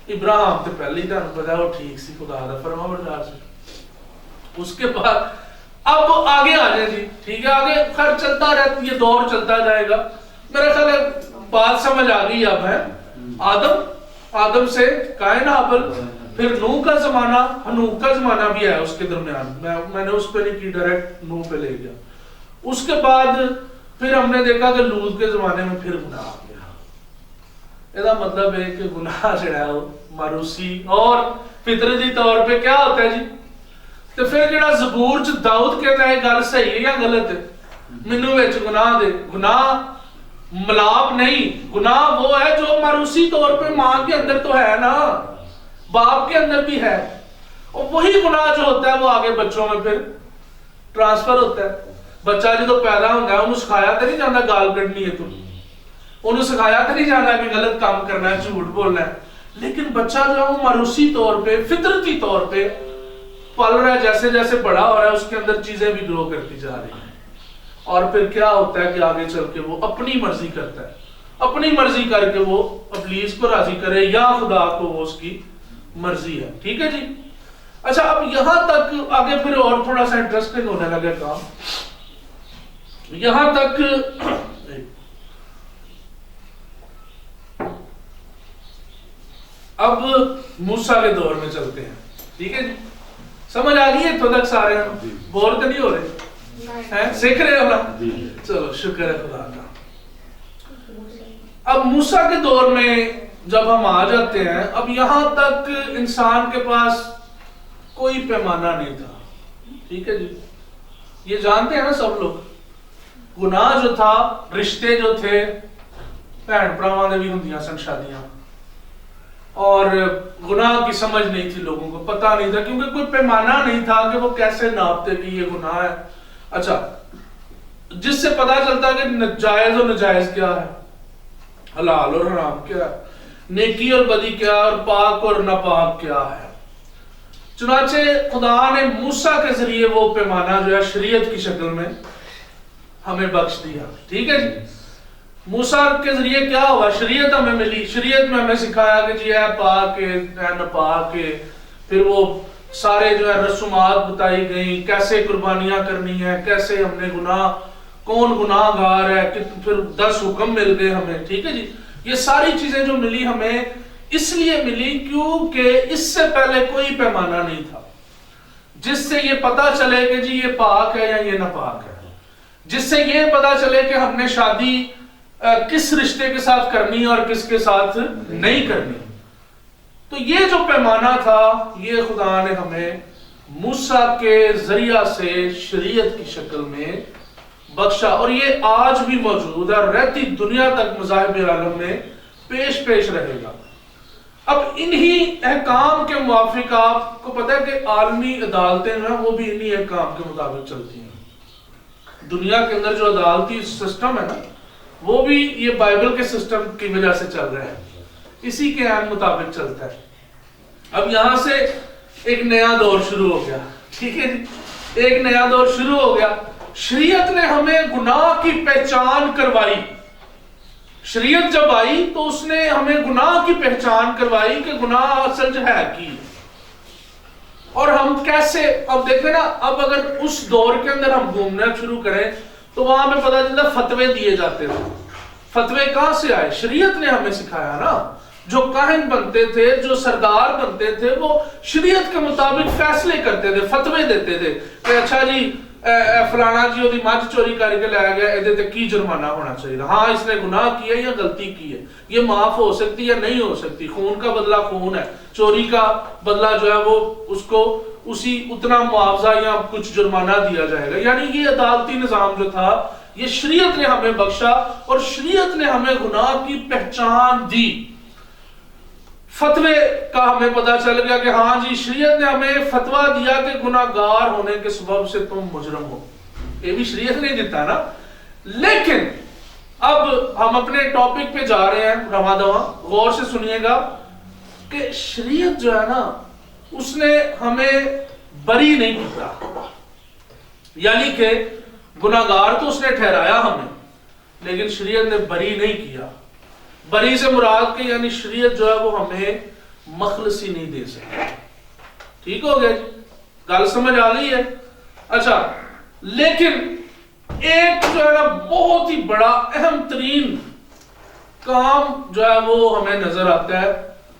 ابراہیم تے پہلی تانوں پتہ وہ ٹھیک سی، خدا دا فرما بردار سی۔ اس کے بعد اب آگے آ جائیں جی، ٹھیک ہے، آگے خیر چلتا رہتا، یہ دور چلتا جائے گا، میرا خیال ہے بات سمجھ آ گئی اب ہے۔ آدم سے قائن حابل، پھر نوح کا زمانہ، ہنوح کا زمانہ بھی ہے اس کے درمیان، میں نے اس پہ نہیں کی، ڈائریکٹ نوح پہ لے گیا۔ اس کے بعد پھر ہم نے دیکھا کہ لوط کے زمانے میں پھر گناہ آ گیا۔ یہ مطلب ہے کہ گناہ جو ہے وہ ماروسی اور فطرتی طور پہ کیا ہوتا ہے جی، تو پھر جڑا زبور چ داؤد کہتا ہے گل صحیح ہے یا غلط ہے، مینوں وچ گناہ دے، گناہ ملاپ نہیں، گناہ وہ ہے جو ماروسی طور پہ ماں کے اندر تو ہے نا، باپ کے اندر بھی ہے، اور وہی گناہ جو ہوتا ہے وہ آگے بچوں میں پھر ٹرانسفر ہوتا ہے۔ بچہ جدو پیدا ہوتا ہے انہوں سکھایا تو نہیں جانا گال کڈنی ہے، تم انہوں سکھایا تو نہیں جانا کہ غلط کام کرنا ہے، جھوٹ بولنا ہے، لیکن بچہ جو ہے وہ ماروسی طور پہ، فطرتی طور پہ پل رہا ہے، جیسے جیسے بڑا ہو رہا ہے اس کے اندر چیزیں بھی گرو کرتی جا رہی ہیں، اور پھر کیا ہوتا ہے کہ آگے چل کے وہ اپنی مرضی کرتا ہے، اپنی مرضی کر کے وہ ابلیس کو راضی کرے یا خدا کو، وہ اس کی مرضی ہے، ٹھیک ہے جی۔ اچھا اب یہاں تک آگے پھر اور تھوڑا سا انٹرسٹنگ ہونے لگے کام، یہاں تک اب موسیٰ کے دور میں چلتے ہیں، ٹھیک ہے جی، سمجھ آ گئی ہے تو تک سارے بور تو نہیں ہو رہے، سیکھ رہے ہو نا، چلو شکر ہے خدا کا۔ اب موسیٰ کے دور میں جب ہم آ جاتے ہیں، اب یہاں تک انسان کے پاس کوئی پیمانہ نہیں تھا، ٹھیک ہے جی، یہ جانتے ہیں نا سب لوگ، گناہ جو تھا، رشتے جو تھے، بہن بھراواں دے بھی ہوندیاں سن شادیاں، اور گناہ کی سمجھ نہیں تھی لوگوں کو، پتہ نہیں تھا، کیونکہ کوئی پیمانہ نہیں تھا کہ وہ کیسے ناپتے کہ یہ گناہ ہے۔ اچھا، جس سے پتہ چلتا کہ جائز اور نجائز کیا ہے، حلال اور حرام کیا ہے، نیکی اور بدی کیا ہے، اور پاک اور ناپاک کیا ہے۔ چنانچہ خدا نے موسیٰ کے ذریعے وہ پیمانہ جو ہے شریعت کی شکل میں ہمیں بخش دیا، ٹھیک ہے جی۔ موسیٰ کے ذریعے کیا ہوا، شریعت ہمیں ملی، شریعت میں ہمیں سکھایا کہ جی اے پاک ہے، اے ناپاک ہے، پھر وہ سارے جو ہے رسومات بتائی گئیں، کیسے قربانیاں کرنی ہے، کیسے ہم نے گناہ، کون گناہ گار ہے، پھر 10 حکم مل گئے ہمیں، ٹھیک ہے جی۔ یہ ساری چیزیں جو ملی ہمیں اس لیے ملی کیونکہ اس سے پہلے کوئی پیمانہ نہیں تھا جس سے یہ پتا چلے کہ جی یہ پاک ہے یا یہ ناپاک ہے، جس سے یہ پتا چلے کہ ہم نے شادی کس رشتے کے ساتھ کرنی اور کس کے ساتھ نہیں کرنی۔ تو یہ جو پیمانہ تھا یہ خدا نے ہمیں موسیٰ کے ذریعہ سے شریعت کی شکل میں بخشا، اور یہ آج بھی موجود ہے اور رہتی دنیا تک مذاہب عالم میں پیش رہے گا۔ اب انہی احکام کے موافق آپ کو پتہ ہے کہ عالمی عدالتیں ہیں وہ بھی انہی احکام کے مطابق چلتی ہیں۔ دنیا کے اندر جو عدالتی سسٹم ہے نا وہ بھی یہ بائبل کے سسٹم کی وجہ سے چل رہا ہے، اسی کے عین مطابق چلتا ہے۔ اب یہاں سے ایک نیا دور شروع ہو گیا، ٹھیک ہے جی، ایک نیا دور شروع ہو گیا۔ شریعت نے ہمیں گناہ کی پہچان کروائی، شریعت جب آئی تو اس نے ہمیں گناہ کی پہچان کروائی کہ گناہ اصل جو ہے کی، اور ہم کیسے، اب دیکھیں نا، اب اگر اس دور کے اندر ہم گھومنا شروع کریں تو وہاں پہ پتہ چلتا فتوے دیے جاتے تھے۔ فتوے کہاں سے آئے؟ شریعت نے ہمیں سکھایا نا، جو کاہن بنتے تھے، جو سردار بنتے تھے، وہ شریعت کے مطابق فیصلے کرتے تھے، فتوے دیتے تھے کہ اچھا جی فلانا جی وہ مجھ چوری کر کے لایا گیا، یہ تے کی جرمانہ ہونا چاہیے، ہاں اس نے گناہ کیا یا غلطی کی ہے، یہ معاف ہو سکتی یا نہیں ہو سکتی، خون کا بدلہ خون ہے، چوری کا بدلہ جو ہے وہ اس کو اسی اتنا معاوضہ یا کچھ جرمانہ دیا جائے گا۔ یعنی یہ عدالتی نظام جو تھا یہ شریعت نے ہمیں بخشا، اور شریعت نے ہمیں گناہ کی پہچان دی۔ فتوے کا ہمیں پتا چل گیا کہ ہاں جی شریعت نے ہمیں فتویٰ دیا کہ گناہگار ہونے کے سبب سے تم مجرم ہو، یہ بھی شریعت نے دیتا نا۔ لیکن اب ہم اپنے ٹاپک پہ جا رہے ہیں رواں دواں، غور سے سنیے گا کہ شریعت جو ہے نا اس نے ہمیں بری نہیں کیا، یعنی کہ گناہگار تو اس نے ٹھہرایا ہمیں، لیکن شریعت نے بری نہیں کیا۔ بری سے مراد کہ یعنی شریعت جو ہے وہ ہمیں مخلصی نہیں دے سکتی۔ ٹھیک ہو گیا جی، گل سمجھ آ گئی ہے؟ اچھا، لیکن ایک جو ہے نا بہت ہی بڑا اہم ترین کام جو ہے وہ ہمیں نظر آتا ہے،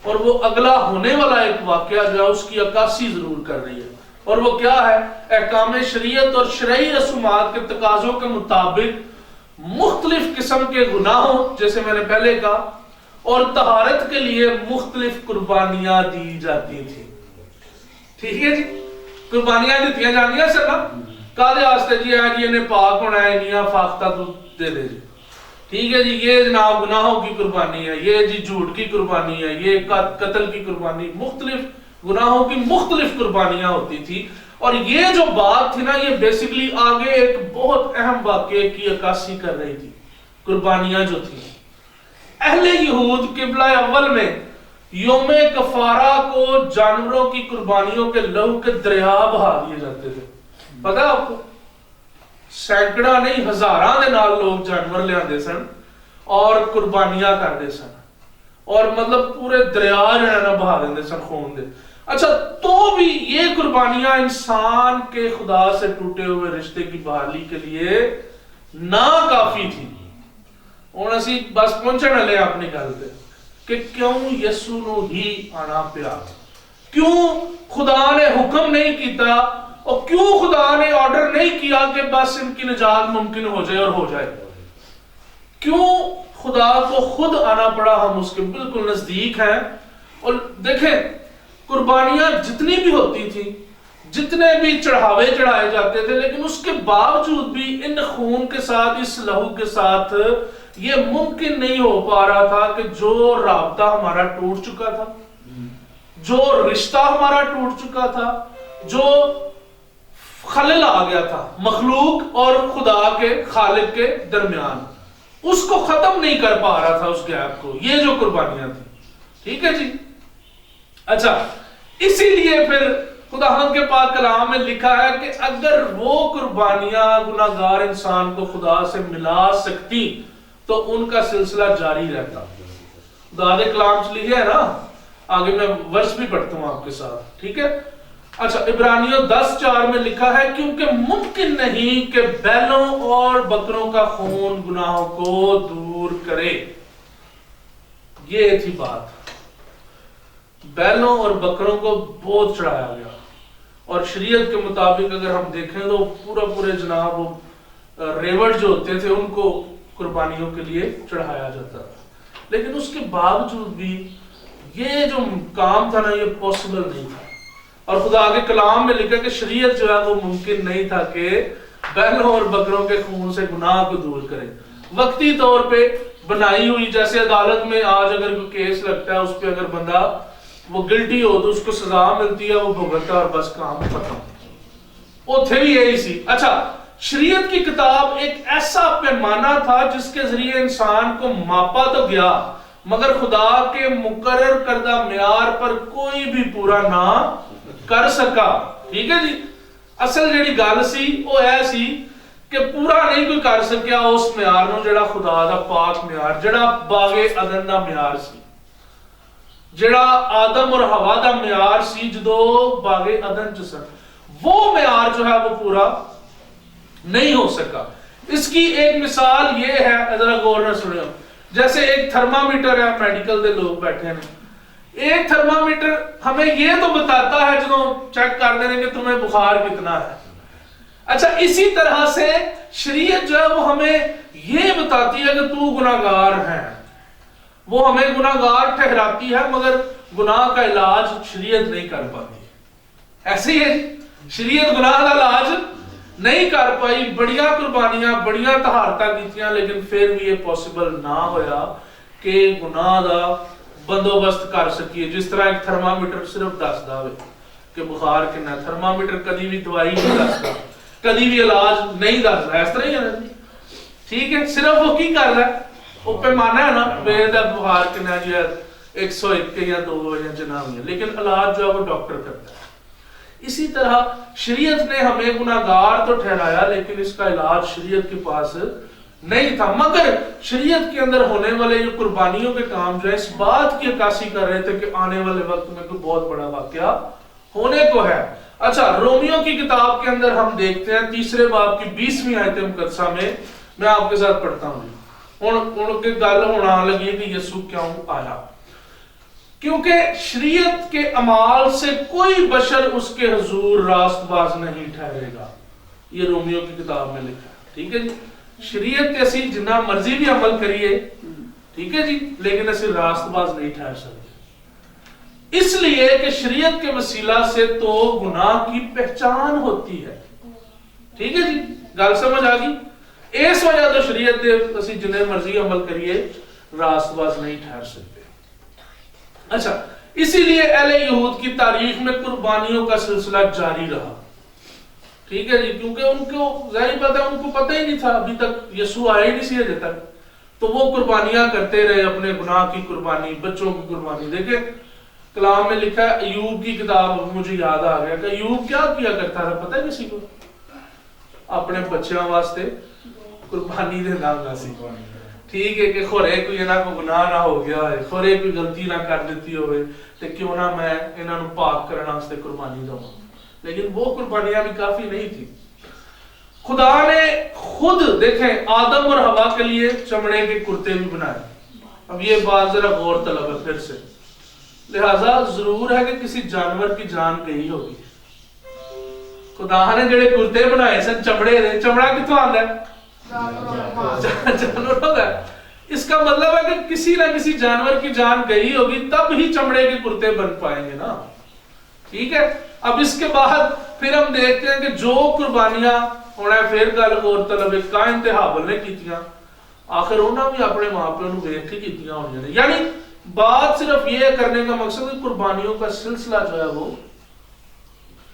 اور وہ اگلا ہونے والا ایک واقعہ جو ہے اس کی عکاسی ضرور کر رہی ہے، اور وہ کیا ہے؟ احکام شریعت اور شرعی رسومات کے تقاضوں کے مطابق مختلف قسم کے گناہوں، جیسے میں نے پہلے کہا، اور طہارت کے لیے مختلف قربانیاں دی جاتی تھی۔ ٹھیک ہے جی، قربانیاں دیتیاں جانیاں سر نا، کالے آستے جی ہے جی انہیں پاک ہونا ہے، نیا فاختہ تو دے دے جی، ٹھیک ہے جی، یہ جناب گناہوں کی قربانی ہے، یہ جی جھوٹ کی قربانی ہے، یہ قتل کی قربانی، مختلف گناہوں کی مختلف قربانیاں ہوتی تھی۔ اور یہ جو بات تھی نا، یہ بیسیکلی آگے ایک بہت اہم واقعے کی عکاسی کر رہی تھی۔ قربانیاں جو تھی، اہل یہود قبلہ اول میں یوم کفارہ کو جانوروں کی قربانیوں کے لہو کے دریا بہا دیے جاتے تھے۔ پتہ آپ کو سینکڑا نہیں ہزاراں دے نال لوگ جانور لے آندے سن اور قربانیاں کردے سن، اور مطلب پورے دریا جو ہے نا بہا دیندے سن خون دے۔ اچھا، تو بھی یہ قربانیاں انسان کے خدا سے ٹوٹے ہوئے رشتے کی بحالی کے لیے ناکافی تھی۔ ہن اسی بس پہنچن لے اپنی گل تے کہ کیوں یسوع نو ہی آنا پیا، کیوں خدا نے حکم نہیں کیتا، اور کیوں خدا نے آرڈر نہیں کیا کہ بس ان کی نجات ممکن ہو جائے اور ہو جائے؟ کیوں خدا کو خود آنا پڑا؟ ہم اس کے بالکل نزدیک ہیں۔ اور دیکھیں، قربانیاں جتنی بھی ہوتی تھی، جتنے بھی چڑھاوے چڑھائے جاتے تھے، لیکن اس کے باوجود بھی ان خون کے ساتھ، اس لہو کے ساتھ یہ ممکن نہیں ہو پا رہا تھا کہ جو رابطہ ہمارا ٹوٹ چکا تھا، جو رشتہ ہمارا ٹوٹ چکا تھا، جو خلل آ گیا تھا مخلوق اور خدا کے خالق کے درمیان، اس کو ختم نہیں کر پا رہا تھا اس گیپ کو، یہ جو قربانیاں تھیں۔ ٹھیک ہے جی، اچھا، اسی لیے پھر خداوند کے پاک کلام میں لکھا ہے کہ اگر وہ قربانیاں گناہگار انسان کو خدا سے ملا سکتی تو ان کا سلسلہ جاری رہتا۔ خدا کے کلام سے لکھا ہے نا، آگے میں ورس بھی پڑھتا ہوں آپ کے ساتھ، ٹھیک ہے؟ اچھا، عبرانیوں 10:4 میں لکھا ہے کیونکہ ممکن نہیں کہ بیلوں اور بکروں کا خون گناہوں کو دور کرے۔ یہ تھی بات، بیلوں اور بکروں کو بہت چڑھایا گیا، اور شریعت کے مطابق اگر ہم دیکھیں تو پورے جناب وہ ریوڑ جو ہوتے تھے ان کو قربانیوں کے لیے چڑھایا جاتا تھا، لیکن اس کے باوجود بھی یہ جو کام تھا نا یہ پاسبل نہیں تھا۔ اور خدا کے کلام میں لکھا کہ شریعت جو ہے وہ ممکن نہیں تھا کہ بیلوں اور بکروں کے خون سے گناہ کو دور کرے۔ وقتی طور پہ بنائی ہوئی، جیسے عدالت میں آج اگر کوئی کیس لگتا ہے اس پہ اگر بندہ وہ گلٹی ہو تو اس کو سزا ملتی ہے، وہ بھگتتا اور بس کام ختم۔ اوتھے بھی یہی سی۔ اچھا، شریعت کی کتاب ایک ایسا پیمانہ تھا جس کے ذریعے انسان کو ماپا تو گیا، مگر خدا کے مقرر کردہ معیار پر کوئی بھی پورا نہ کر سکا۔ ٹھیک ہے جی، اصل جیڑی گل سی وہ اے سی کہ پورا نہیں کوئی کر سکیا اس معیار نو جڑا خدا دا پاک معیار، جڑا باغ عدن دا معیار سی، جڑا آدم اور حوا دا معیار سی جدو باغ عدن چ سن، وہ معیار جو ہے وہ پورا نہیں ہو سکا۔ اس کی ایک مثال یہ ہے، ذرا غور نہ سنو، جیسے ایک تھرمامیٹر ہے، میڈیکل دے لوگ بیٹھے ہیں، ایک تھرمامیٹر ہمیں یہ تو بتاتا ہے جدو چیک کر دینے کہ تمہیں بخار کتنا ہے۔ اچھا، اسی طرح سے شریعت جو ہے وہ ہمیں یہ بتاتی ہے کہ تو گناہگار ہے، وہ ہمیں گناہگار ٹھہراتی ہے، مگر گناہ کا علاج شریعت نہیں کر پاتی۔ ایسے ہی ہے، شریعت گناہ کا علاج نہیں کر پائی، بڑیاں قربانیاں بڑیاں طہارتاں کیتیاں، لیکن پھر بھی یہ پاسبل نہ ہویا کہ گناہ دا بندوبست کر سکیے۔ جس طرح ایک تھرمامیٹر صرف دس دا ہوئے کہ بخار کنا، تھرمامیٹر کدی بھی دوائی نہیں دستا، کدی بھی علاج نہیں دستا، اس طرح ہی ہے نا۔ ٹھیک ہے، صرف وہ کی کر رہا ہے، وہ پیمانہ ہے نا، بے دا بخار کے نا جو ہے 101 کے یا 2 یا جناب ہے، لیکن علاج جو ہے وہ ڈاکٹر کرتا ہے۔ اسی طرح شریعت نے ہمیں گناہگار تو ٹھہرایا لیکن اس کا علاج شریعت کے پاس نہیں تھا، مگر شریعت کے اندر ہونے والے یہ قربانیوں کے کام جو ہے اس بات کی عکاسی کر رہے تھے کہ آنے والے وقت میں کوئی بہت بڑا واقعہ ہونے کو ہے۔ اچھا، رومیو کی کتاب کے اندر ہم دیکھتے ہیں 3 باب کی 20ویں آیت مقدسہ میں آپ کے ساتھ پڑھتا ہوں۔ ان کے گل ہونا لگی کہ یسوع کیوں آیا، کیونکہ شریعت کے اعمال سے کوئی بشر اس کے حضور راست باز نہیں ٹھہرے گا، یہ رومیو کی کتاب میں لکھا ہے، ٹھیک ہے جی۔ شریعت کے اسی جنہ مرضی بھی عمل کریے، ٹھیک ہے جی، لیکن اسی راست باز نہیں ٹھہر سکتے، اس لیے کہ شریعت کے وسیلہ سے تو گناہ کی پہچان ہوتی ہے، ٹھیک ہے جی، گل سمجھ آ گئی۔ اس وجہ تو شریعت دے اسی جنہ مرضی عمل کریے راست باز نہیں ٹھہر سکتے۔ اچھا، اسی لیے اہل یہود کی تاریخ میں قربانیوں کا سلسلہ جاری رہا، ٹھیک ہے جی، کیونکہ ان کو ظاہر بات ہے، ان کو پتہ ہی نہیں تھا، ابھی تک یسوع آئے ہی نہیں سی ابھی تک، تو وہ قربانیاں کرتے رہے، اپنے گناہ کی قربانی، بچوں کی قربانی۔ دیکھیں کلام میں لکھا ہے، ایوب کی کتاب مجھے یاد آ گیا کہ ایوب کیا کیا کرتا تھا پتہ ہے کسی کو؟ اپنے بچیاں واسطے قربانی دینا گا سی، ٹھیک ہے، کہ خورے کوئی انہاں کو گناہ نہ ہو گیا ہے، خورے کوئی غلطی نہ کر دیتی ہوئے، تے کیوں نہ میں انہاں نو پاک کرنا واسطے قربانی دوں۔ لیکن وہ قربانیاں بھی کافی نہیں تھی۔ خدا نے خود دیکھیں آدم اور حوا کے لیے چمڑے کے کرتے بھی بنائے۔ اب یہ بات ذرا غور طلب ہے پھر سے، لہذا ضرور ہے کہ کسی جانور کی جان گئی ہوگی۔ خدا نے جڑے کرتے بنائے سن چمڑے دے، چمڑا کتوں آندا ہے؟ جانوروں کا۔ اس کا مطلب ہے کہ کسی نہ کسی جانور کی جان گئی ہوگی تب ہی چمڑے کے کرتے بن پائیں گے نا، ٹھیک ہے۔ اب اس کے بعد پھر ہم دیکھتے ہیں کہ جو قربانیاں ہونا ہے، پھر گل غور طلب قائن تے ہابل نے کیتیاں، آخر انہوں بھی اپنے ماں پیو نو ویکھ کے کیتیاں ہونیاں نے، یعنی بات صرف یہ کرنے کا مقصد ہے قربانیوں کا سلسلہ جو ہے وہ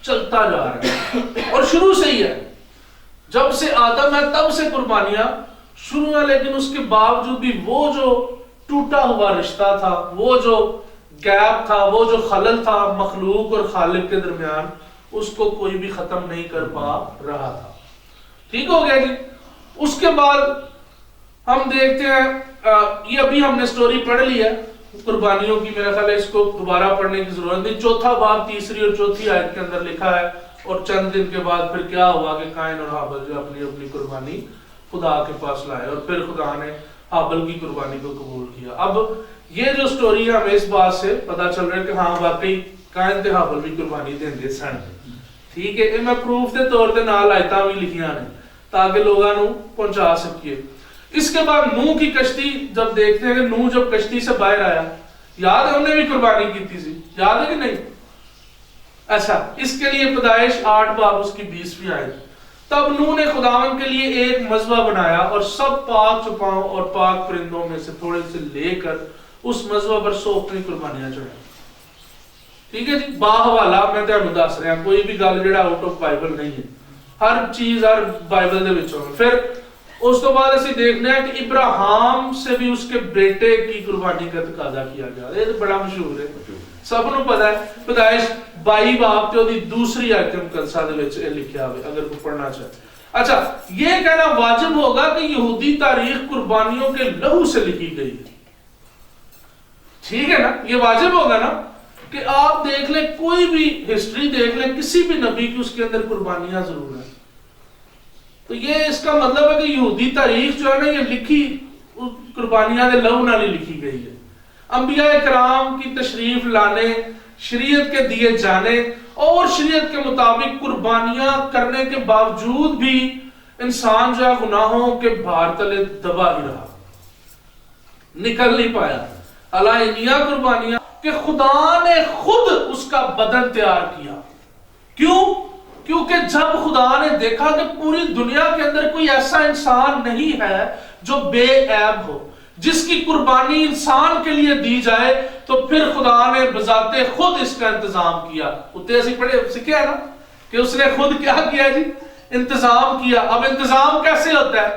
چلتا جا رہا ہے اور شروع سے ہی ہے، جب سے آدم ہے تب سے قربانیاں شروع ہیں، لیکن اس کے باوجود بھی وہ جو ٹوٹا ہوا رشتہ تھا، وہ جو گیپ تھا، وہ جو خلل تھا مخلوق اور خالق کے درمیان، اس کو کوئی بھی ختم نہیں کر پا رہا تھا، ٹھیک ہو گیا جی۔ اس کے بعد ہم دیکھتے ہیں، یہ ابھی ہم نے سٹوری پڑھ لی ہے قربانیوں کی، میرا خیال ہے اس کو دوبارہ پڑھنے کی ضرورت نہیں۔ 4 باب 3 اور 4 آیت کے اندر لکھا ہے، اور چند دن کے بعد پھر کیا ہوا کہ قائن اور ہابل جو اپنی اپنی قربانی خدا کے پاس لائے، اور پھر خدا نے ہابل کی قربانی کو قبول کیا۔ اب یہ جو سٹوری ہے ہمیں اس بات سے پتا چل رہا ہے کہ ہاں واقعی قائن تے ہابل بھی قربانی دیندے سن، ٹھیک ہے۔ میں پروف دے طور تے نال آیتاں بھی لکھیاں نے تاکہ لوگاں نو پہنچا سکیے۔ اس کے بعد نوح کی کشتی جب دیکھتے ہیں کہ نوح جب کشتی سے باہر آیا، یاد ہے انہیں بھی قربانی کی تھی، یاد ہے کہ نہیں؟ اچھا، اس کے لیے پیدائش 8 باب اس کی 20ویں آیت، تب نوح نے خداوند کے لیے ایک مذبح بنایا اور سب پاک چوپاؤں اور پاک پرندوں میں سے تھوڑے سے لے کر اس مذبح پر 100 اپنی قربانیاں چڑھائی، ٹھیک ہے جی۔ باحوالہ میں تانوں دس رہا کوئی بھی گل جڑا آؤٹ آف بائبل نہیں ہے، ہر چیز ہر بائبل دے وچوں۔ پھر اس تو بعد اسی دیکھنے ہیں کہ ابراہیم سے بھی اس کے بیٹے کی قربانی کا تقاضا کیا گیا، یہ تو بڑا مشہور ہے، سب نو پتہ ہے۔ پیدائش 22 باب تے دی 2 آیت مقدسہ دے وچ لکھیا ہوئے اگر کوئی پڑھنا چاہے۔ اچھا، یہ کہنا واجب ہوگا کہ یہودی تاریخ قربانیوں کے لہو سے لکھی گئی ہے، ٹھیک ہے نا، یہ واجب ہوگا نا کہ آپ دیکھ لیں، کوئی بھی ہسٹری دیکھ لیں کسی بھی نبی کی، اس کے اندر قربانیاں ضرور ہیں۔ تو یہ اس کا مطلب ہے کہ یہودی تاریخ جو ہے نا یہ لکھی قربانیاں دے لہو نال ہی لکھی گئی ہے۔ انبیاء کرام کی تشریف لانے، شریعت کے دیے جانے اور شریعت کے مطابق قربانیاں کرنے کے باوجود بھی انسان جو ہے گناہوں کے بھار تلے دبا ہی رہا، نکل نہیں پایا۔ علائنیہ قربانیاں کہ خدا نے خود اس کا بدن تیار کیا، کیوں؟ کیونکہ جب خدا نے دیکھا کہ پوری دنیا کے اندر کوئی ایسا انسان نہیں ہے جو بے عیب ہو، جس کی قربانی انسان کے لیے دی جائے، تو پھر خدا نے بذات خود اس کا انتظام کیا۔ اتنے اسی پڑھے سکھے ہے نا کہ اس نے خود کیا کیا جی؟ انتظام کیا۔ اب انتظام کیسے ہوتا ہے؟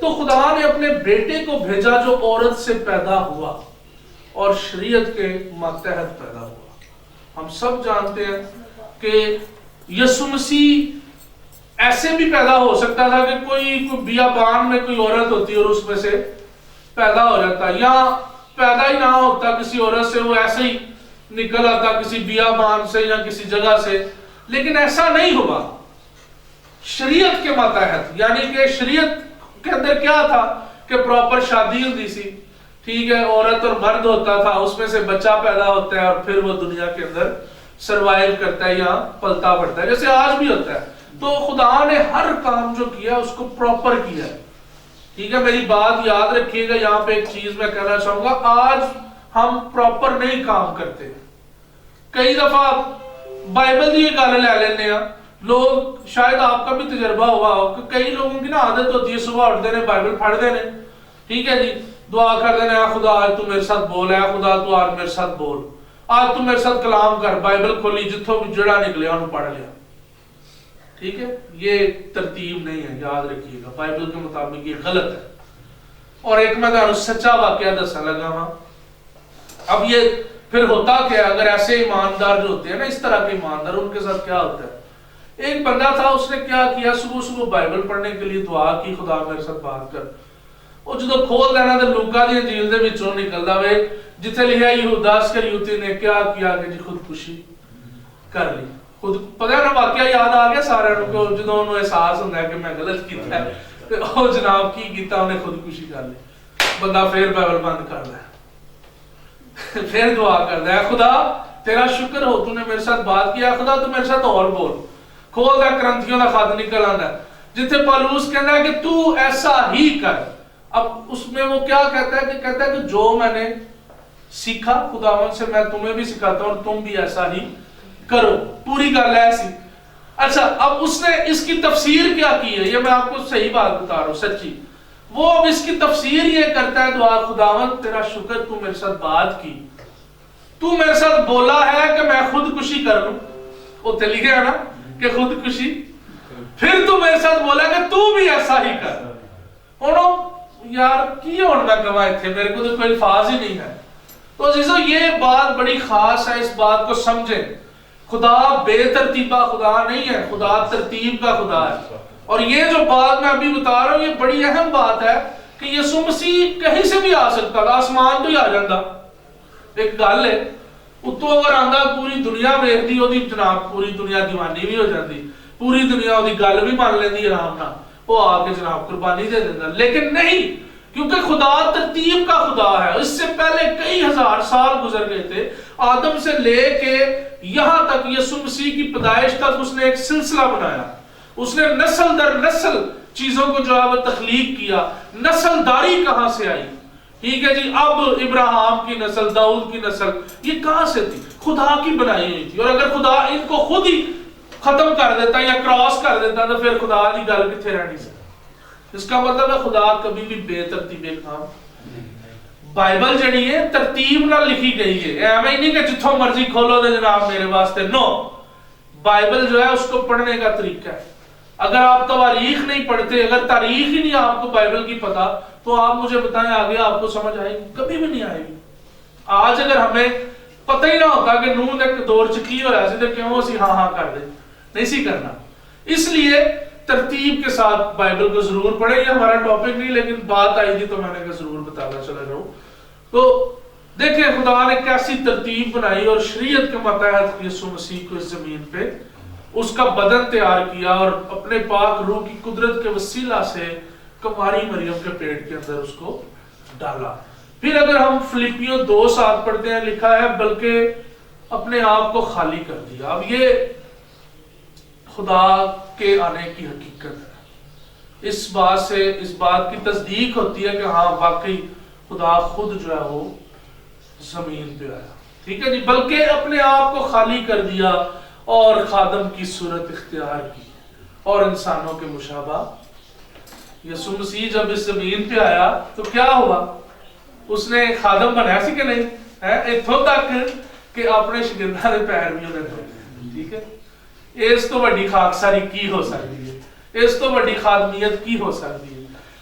تو خدا نے اپنے بیٹے کو بھیجا جو عورت سے پیدا ہوا اور شریعت کے ماتحت پیدا ہوا۔ ہم سب جانتے ہیں کہ یسوع مسیح ایسے بھی پیدا ہو سکتا تھا کہ کوئی بیابان میں کوئی عورت ہوتی اور اس میں سے پیدا ہو جاتا، یا پیدا ہی نہ ہوتا کسی عورت سے، وہ ایسے ہی نکل آتا کسی بیابان سے یا کسی جگہ سے، لیکن ایسا نہیں ہوا۔ شریعت کے ماتحت، یعنی کہ شریعت کے اندر کیا تھا کہ پراپر شادی ہوتی سی، ٹھیک ہے، عورت اور مرد ہوتا تھا، اس میں سے بچہ پیدا ہوتا ہے اور پھر وہ دنیا کے اندر سروائیو کرتا ہے یا پلتا پڑتا ہے، جیسے آج بھی ہوتا ہے۔ تو خدا نے ہر کام جو کیا اس کو پراپر کیا ہے، ٹھیک ہے۔ میری بات یاد رکھیے گا، یہاں پہ ایک چیز میں کہنا چاہوں گا، آج ہم پراپر نہیں کام کرتے۔ کئی دفعہ بائبل دی گل لے لینے ہیں لوگ، شاید آپ کا بھی تجربہ ہوا ہو کہ کئی لوگوں کی نا عادت ہوتی ہے صبح اٹھتے ہیں بائبل پڑھتے ہیں، ٹھیک ہے جی، دعا کر دینا، خدا آج تو میرے ساتھ بول، ہے خدا تو آج میرے ساتھ بول، آج تو میرے ساتھ کلام کر، بائبل کھولی، جتوں بھی جڑا نکلے انہوں پڑھ لیا، ٹھیک ہے۔ یہ ترتیب نہیں ہے، یاد رکھیے گا، بائبل کے مطابق یہ غلط ہے۔ اور ایک میں تمہیں سچا واقعہ دسنے لگا ہاں۔ اب یہ پھر ہوتا کیا، اگر ایسے ایماندار جو ہوتے ہیں نا، اس طرح کے ایماندار، ان کے ساتھ کیا ہوتا ہے؟ ایک بندہ تھا، اس نے کیا کیا، صبح صبح بائبل پڑھنے کے لیے دعا کی، خدا میرے ساتھ بات کر۔ وہ جدو کھول دینا تو لوکا دی انجیل دے وچوں نکلدا وے جتھے لکھا یہودا اسکریوتی نے کیا کیا کہ جی خودکشی کر لی۔ خود پتہ ہے نا واقعہ یاد آ گیا سارے کو، جدو انہوں احساس ہوندا ہے کہ میں غلط کیتا ہے تے او جناب کی کیتا، انہیں خودکشی کر لی۔ بندہ پھر بائبل بند کردا ہے، پھر دعا کردا ہے، خدا تیرا شکر ہو تو نے میرے ساتھ بات کیا، خدا تو میرے ساتھ اور بول۔ کھول دا کرنتھیوں دا خط نکل آندا ہے جتھے پالوس کہنا ہے کہ تو ایسا ہی کر۔ اب اس میں وہ کیا کہتا ہے کہ جو میں نے سیکھا خداوند سے میں تمہیں بھی سکھاتا ہوں اور تم بھی ایسا ہی کرو، پوری گل ایسی۔ اچھا اب اس نے اس کی تفسیر کیا کی ہے، یہ میں آپ کو صحیح بات بتا رہا ہوں سچی۔ وہ اب اس کی تفسیر یہ کرتا ہے دعا، خداوند تیرا شکر تو میرے ساتھ بات کی، تو میرے ساتھ بولا ہے کہ میں خودکشی کر لوں، وہ تو لکھے ہے نا کہ خودکشی، پھر تو میرے ساتھ بولا کہ تو بھی ایسا ہی کر۔ ہونو یار کی ہون میں کمائے تھے، میرے کو تو کوئی الفاظ ہی نہیں ہے۔ تو عزیزو یہ بات بڑی خاص ہے، اس بات کو سمجھیں۔ خدا بے ترتیبہ خدا نہیں ہے، خدا ترتیب کا خدا ہے۔ اور یہ جو بات میں ابھی بتا رہا ہوں یہ بڑی اہم بات ہے کہ یسوع مسیح کہیں سے بھی آ سکتا تھا، آسمان تو ہی آ جاندہ۔ ایک گل ہے اتو اگر آندہ پوری دنیا ویکھدی، او دی جناب پوری دنیا دیوانی بھی ہو جاندی، پوری دنیا او دی گل بھی مان لیندی آرام نال، وہ آ کے جناب قربانی دے دیتا، لیکن نہیں، کیونکہ خدا ترتیب کا خدا ہے۔ اس سے پہلے کئی ہزار سال گزر گئے تھے، آدم سے لے کے یہاں تک یسوع مسیح کی پیدائش تک اس نے ایک سلسلہ بنایا، اس نے نسل در نسل چیزوں کو جو ہے وہ تخلیق کیا۔ نسل داری کہاں سے آئی؟ ٹھیک ہے جی، اب ابراہیم کی نسل، داؤد کی نسل، یہ کہاں سے تھی؟ خدا کی بنائی ہوئی تھی۔ اور اگر خدا ان کو خود ہی ختم کر دیتا یا کراس کر دیتا تو پھر خدا کی گل کتنے رہنی سی؟ اس کا مطلب ہے خدا کبھی بھی بے ترتیب کام۔ بائبل جڑی ہے ترتیب نہ لکھی گئی ہے، ایویں نہیں کہ جتھوں مرضی کھولو دے جناب میرے واسطے، نو۔ بائبل جو ہے اس کو پڑھنے کا طریقہ ہے۔ اگر آپ تواریخ نہیں پڑھتے، اگر تاریخ ہی نہیں آپ کو بائبل کی پتا، تو آپ مجھے بتائیں آگے آپ کو سمجھ آئے گی؟ کبھی بھی نہیں آئے گی۔ آج اگر ہمیں پتہ ہی نہ ہوتا کہ نوح نے دور چکی ہو رہا سی تو کیوں اسی ہاں ہاں کر دے، نہیں سی کرنا۔ اس لیے ترتیب کے ساتھ بائبل کو ضرور پڑھیں، یہ ہمارا ٹاپک نہیں لیکن بات آئی تھی تو میں نے کہا ضرور بتانا چلا جاؤں۔ تو دیکھیں خدا نے کیسی ترتیب بنائی اور شریعت کے ماتحت یسوع مسیح کو اس زمین پہ اس کا بدن تیار کیا اور اپنے پاک روح کی قدرت کے وسیلہ سے کماری مریم کے پیٹ کے اندر اس کو ڈالا۔ پھر اگر ہم فلیپیوں 2:7 پڑھتے ہیں، لکھا ہے بلکہ اپنے آپ کو خالی کر دیا۔ اب یہ خدا کے آنے کی حقیقت ہے، اس بات کی تصدیق ہوتی ہے کہ ہاں واقعی خدا خود جو ہے وہ زمین پہ آیا، ٹھیک ہے جی، بلکہ اپنے آپ کو خالی کر دیا اور خادم کی صورت اختیار کی اور انسانوں کے مشابہ۔ یسوع مسیح جب اس زمین پہ آیا تو کیا ہوا؟ اس نے خادم بنایا سی کہ نہیں ہے، اتھوں تک کہ اپنے شاگرداں دے پیر بھی انہیں دھوئے، ٹھیک ہے۔ اس تو بڑی خاکساری کی ہو سکتی ہے، اس تو بڑی خادمیت کی ہو سکتی ہے۔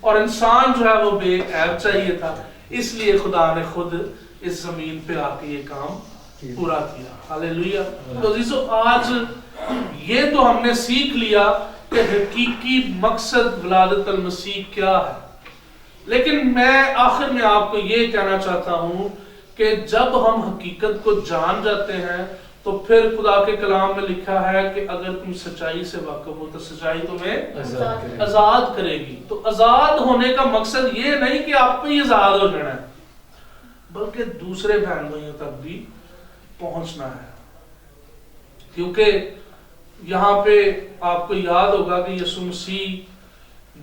اور انسان جو ہے وہ بے عیب چاہیے تھا، اس لیے خدا نے خود اس زمین پہ آ کے یہ کام پورا کیا. ہاللیلویہ. تو عزیزو آج یہ تو ہم نے سیکھ لیا کہ حقیقی مقصد ولادت المسیح کیا ہے. لیکن میں آخر میں آپ کو یہ کہنا چاہتا ہوں کہ جب ہم حقیقت کو جان جاتے ہیں تو پھر خدا کے کلام میں لکھا ہے کہ اگر تم سچائی سے واقف ہو تو سچائی تمہیں آزاد کرے گی. تو آزاد ہونے کا مقصد یہ نہیں کہ آپ پہ ہی آزاد ہو جانا ہے، بلکہ دوسرے بہن بھائیوں تک بھی پہنچنا ہے. کیونکہ یہاں پہ آپ کو یاد ہوگا کہ یسوع مسیح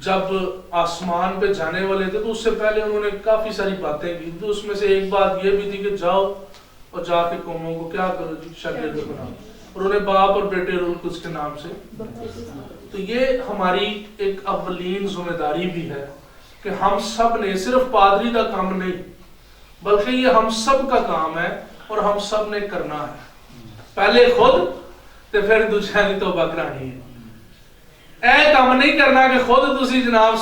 جب آسمان پہ جانے والے تھے تو اس سے پہلے انہوں نے کافی ساری باتیں کی. تو اس میں سے ایک بات یہ بھی تھی کہ جاؤ اور جا کے قوموں کو کیا کرو جی، شاگرد بناؤ، اور انہیں باپ اور بیٹے روح القدس کے نام سے. تو یہ ہماری ایک اولین ذمہ داری بھی ہے کہ ہم سب نے، صرف پادری کا کام نہیں بلکہ یہ ہم سب کا کام ہے اور ہم سب نے کرنا ہے. پہلے خود تے پھر دوسرے کی توبہ کرانی ہے. اے کام نہیں کرنا کہ خود تسی جناب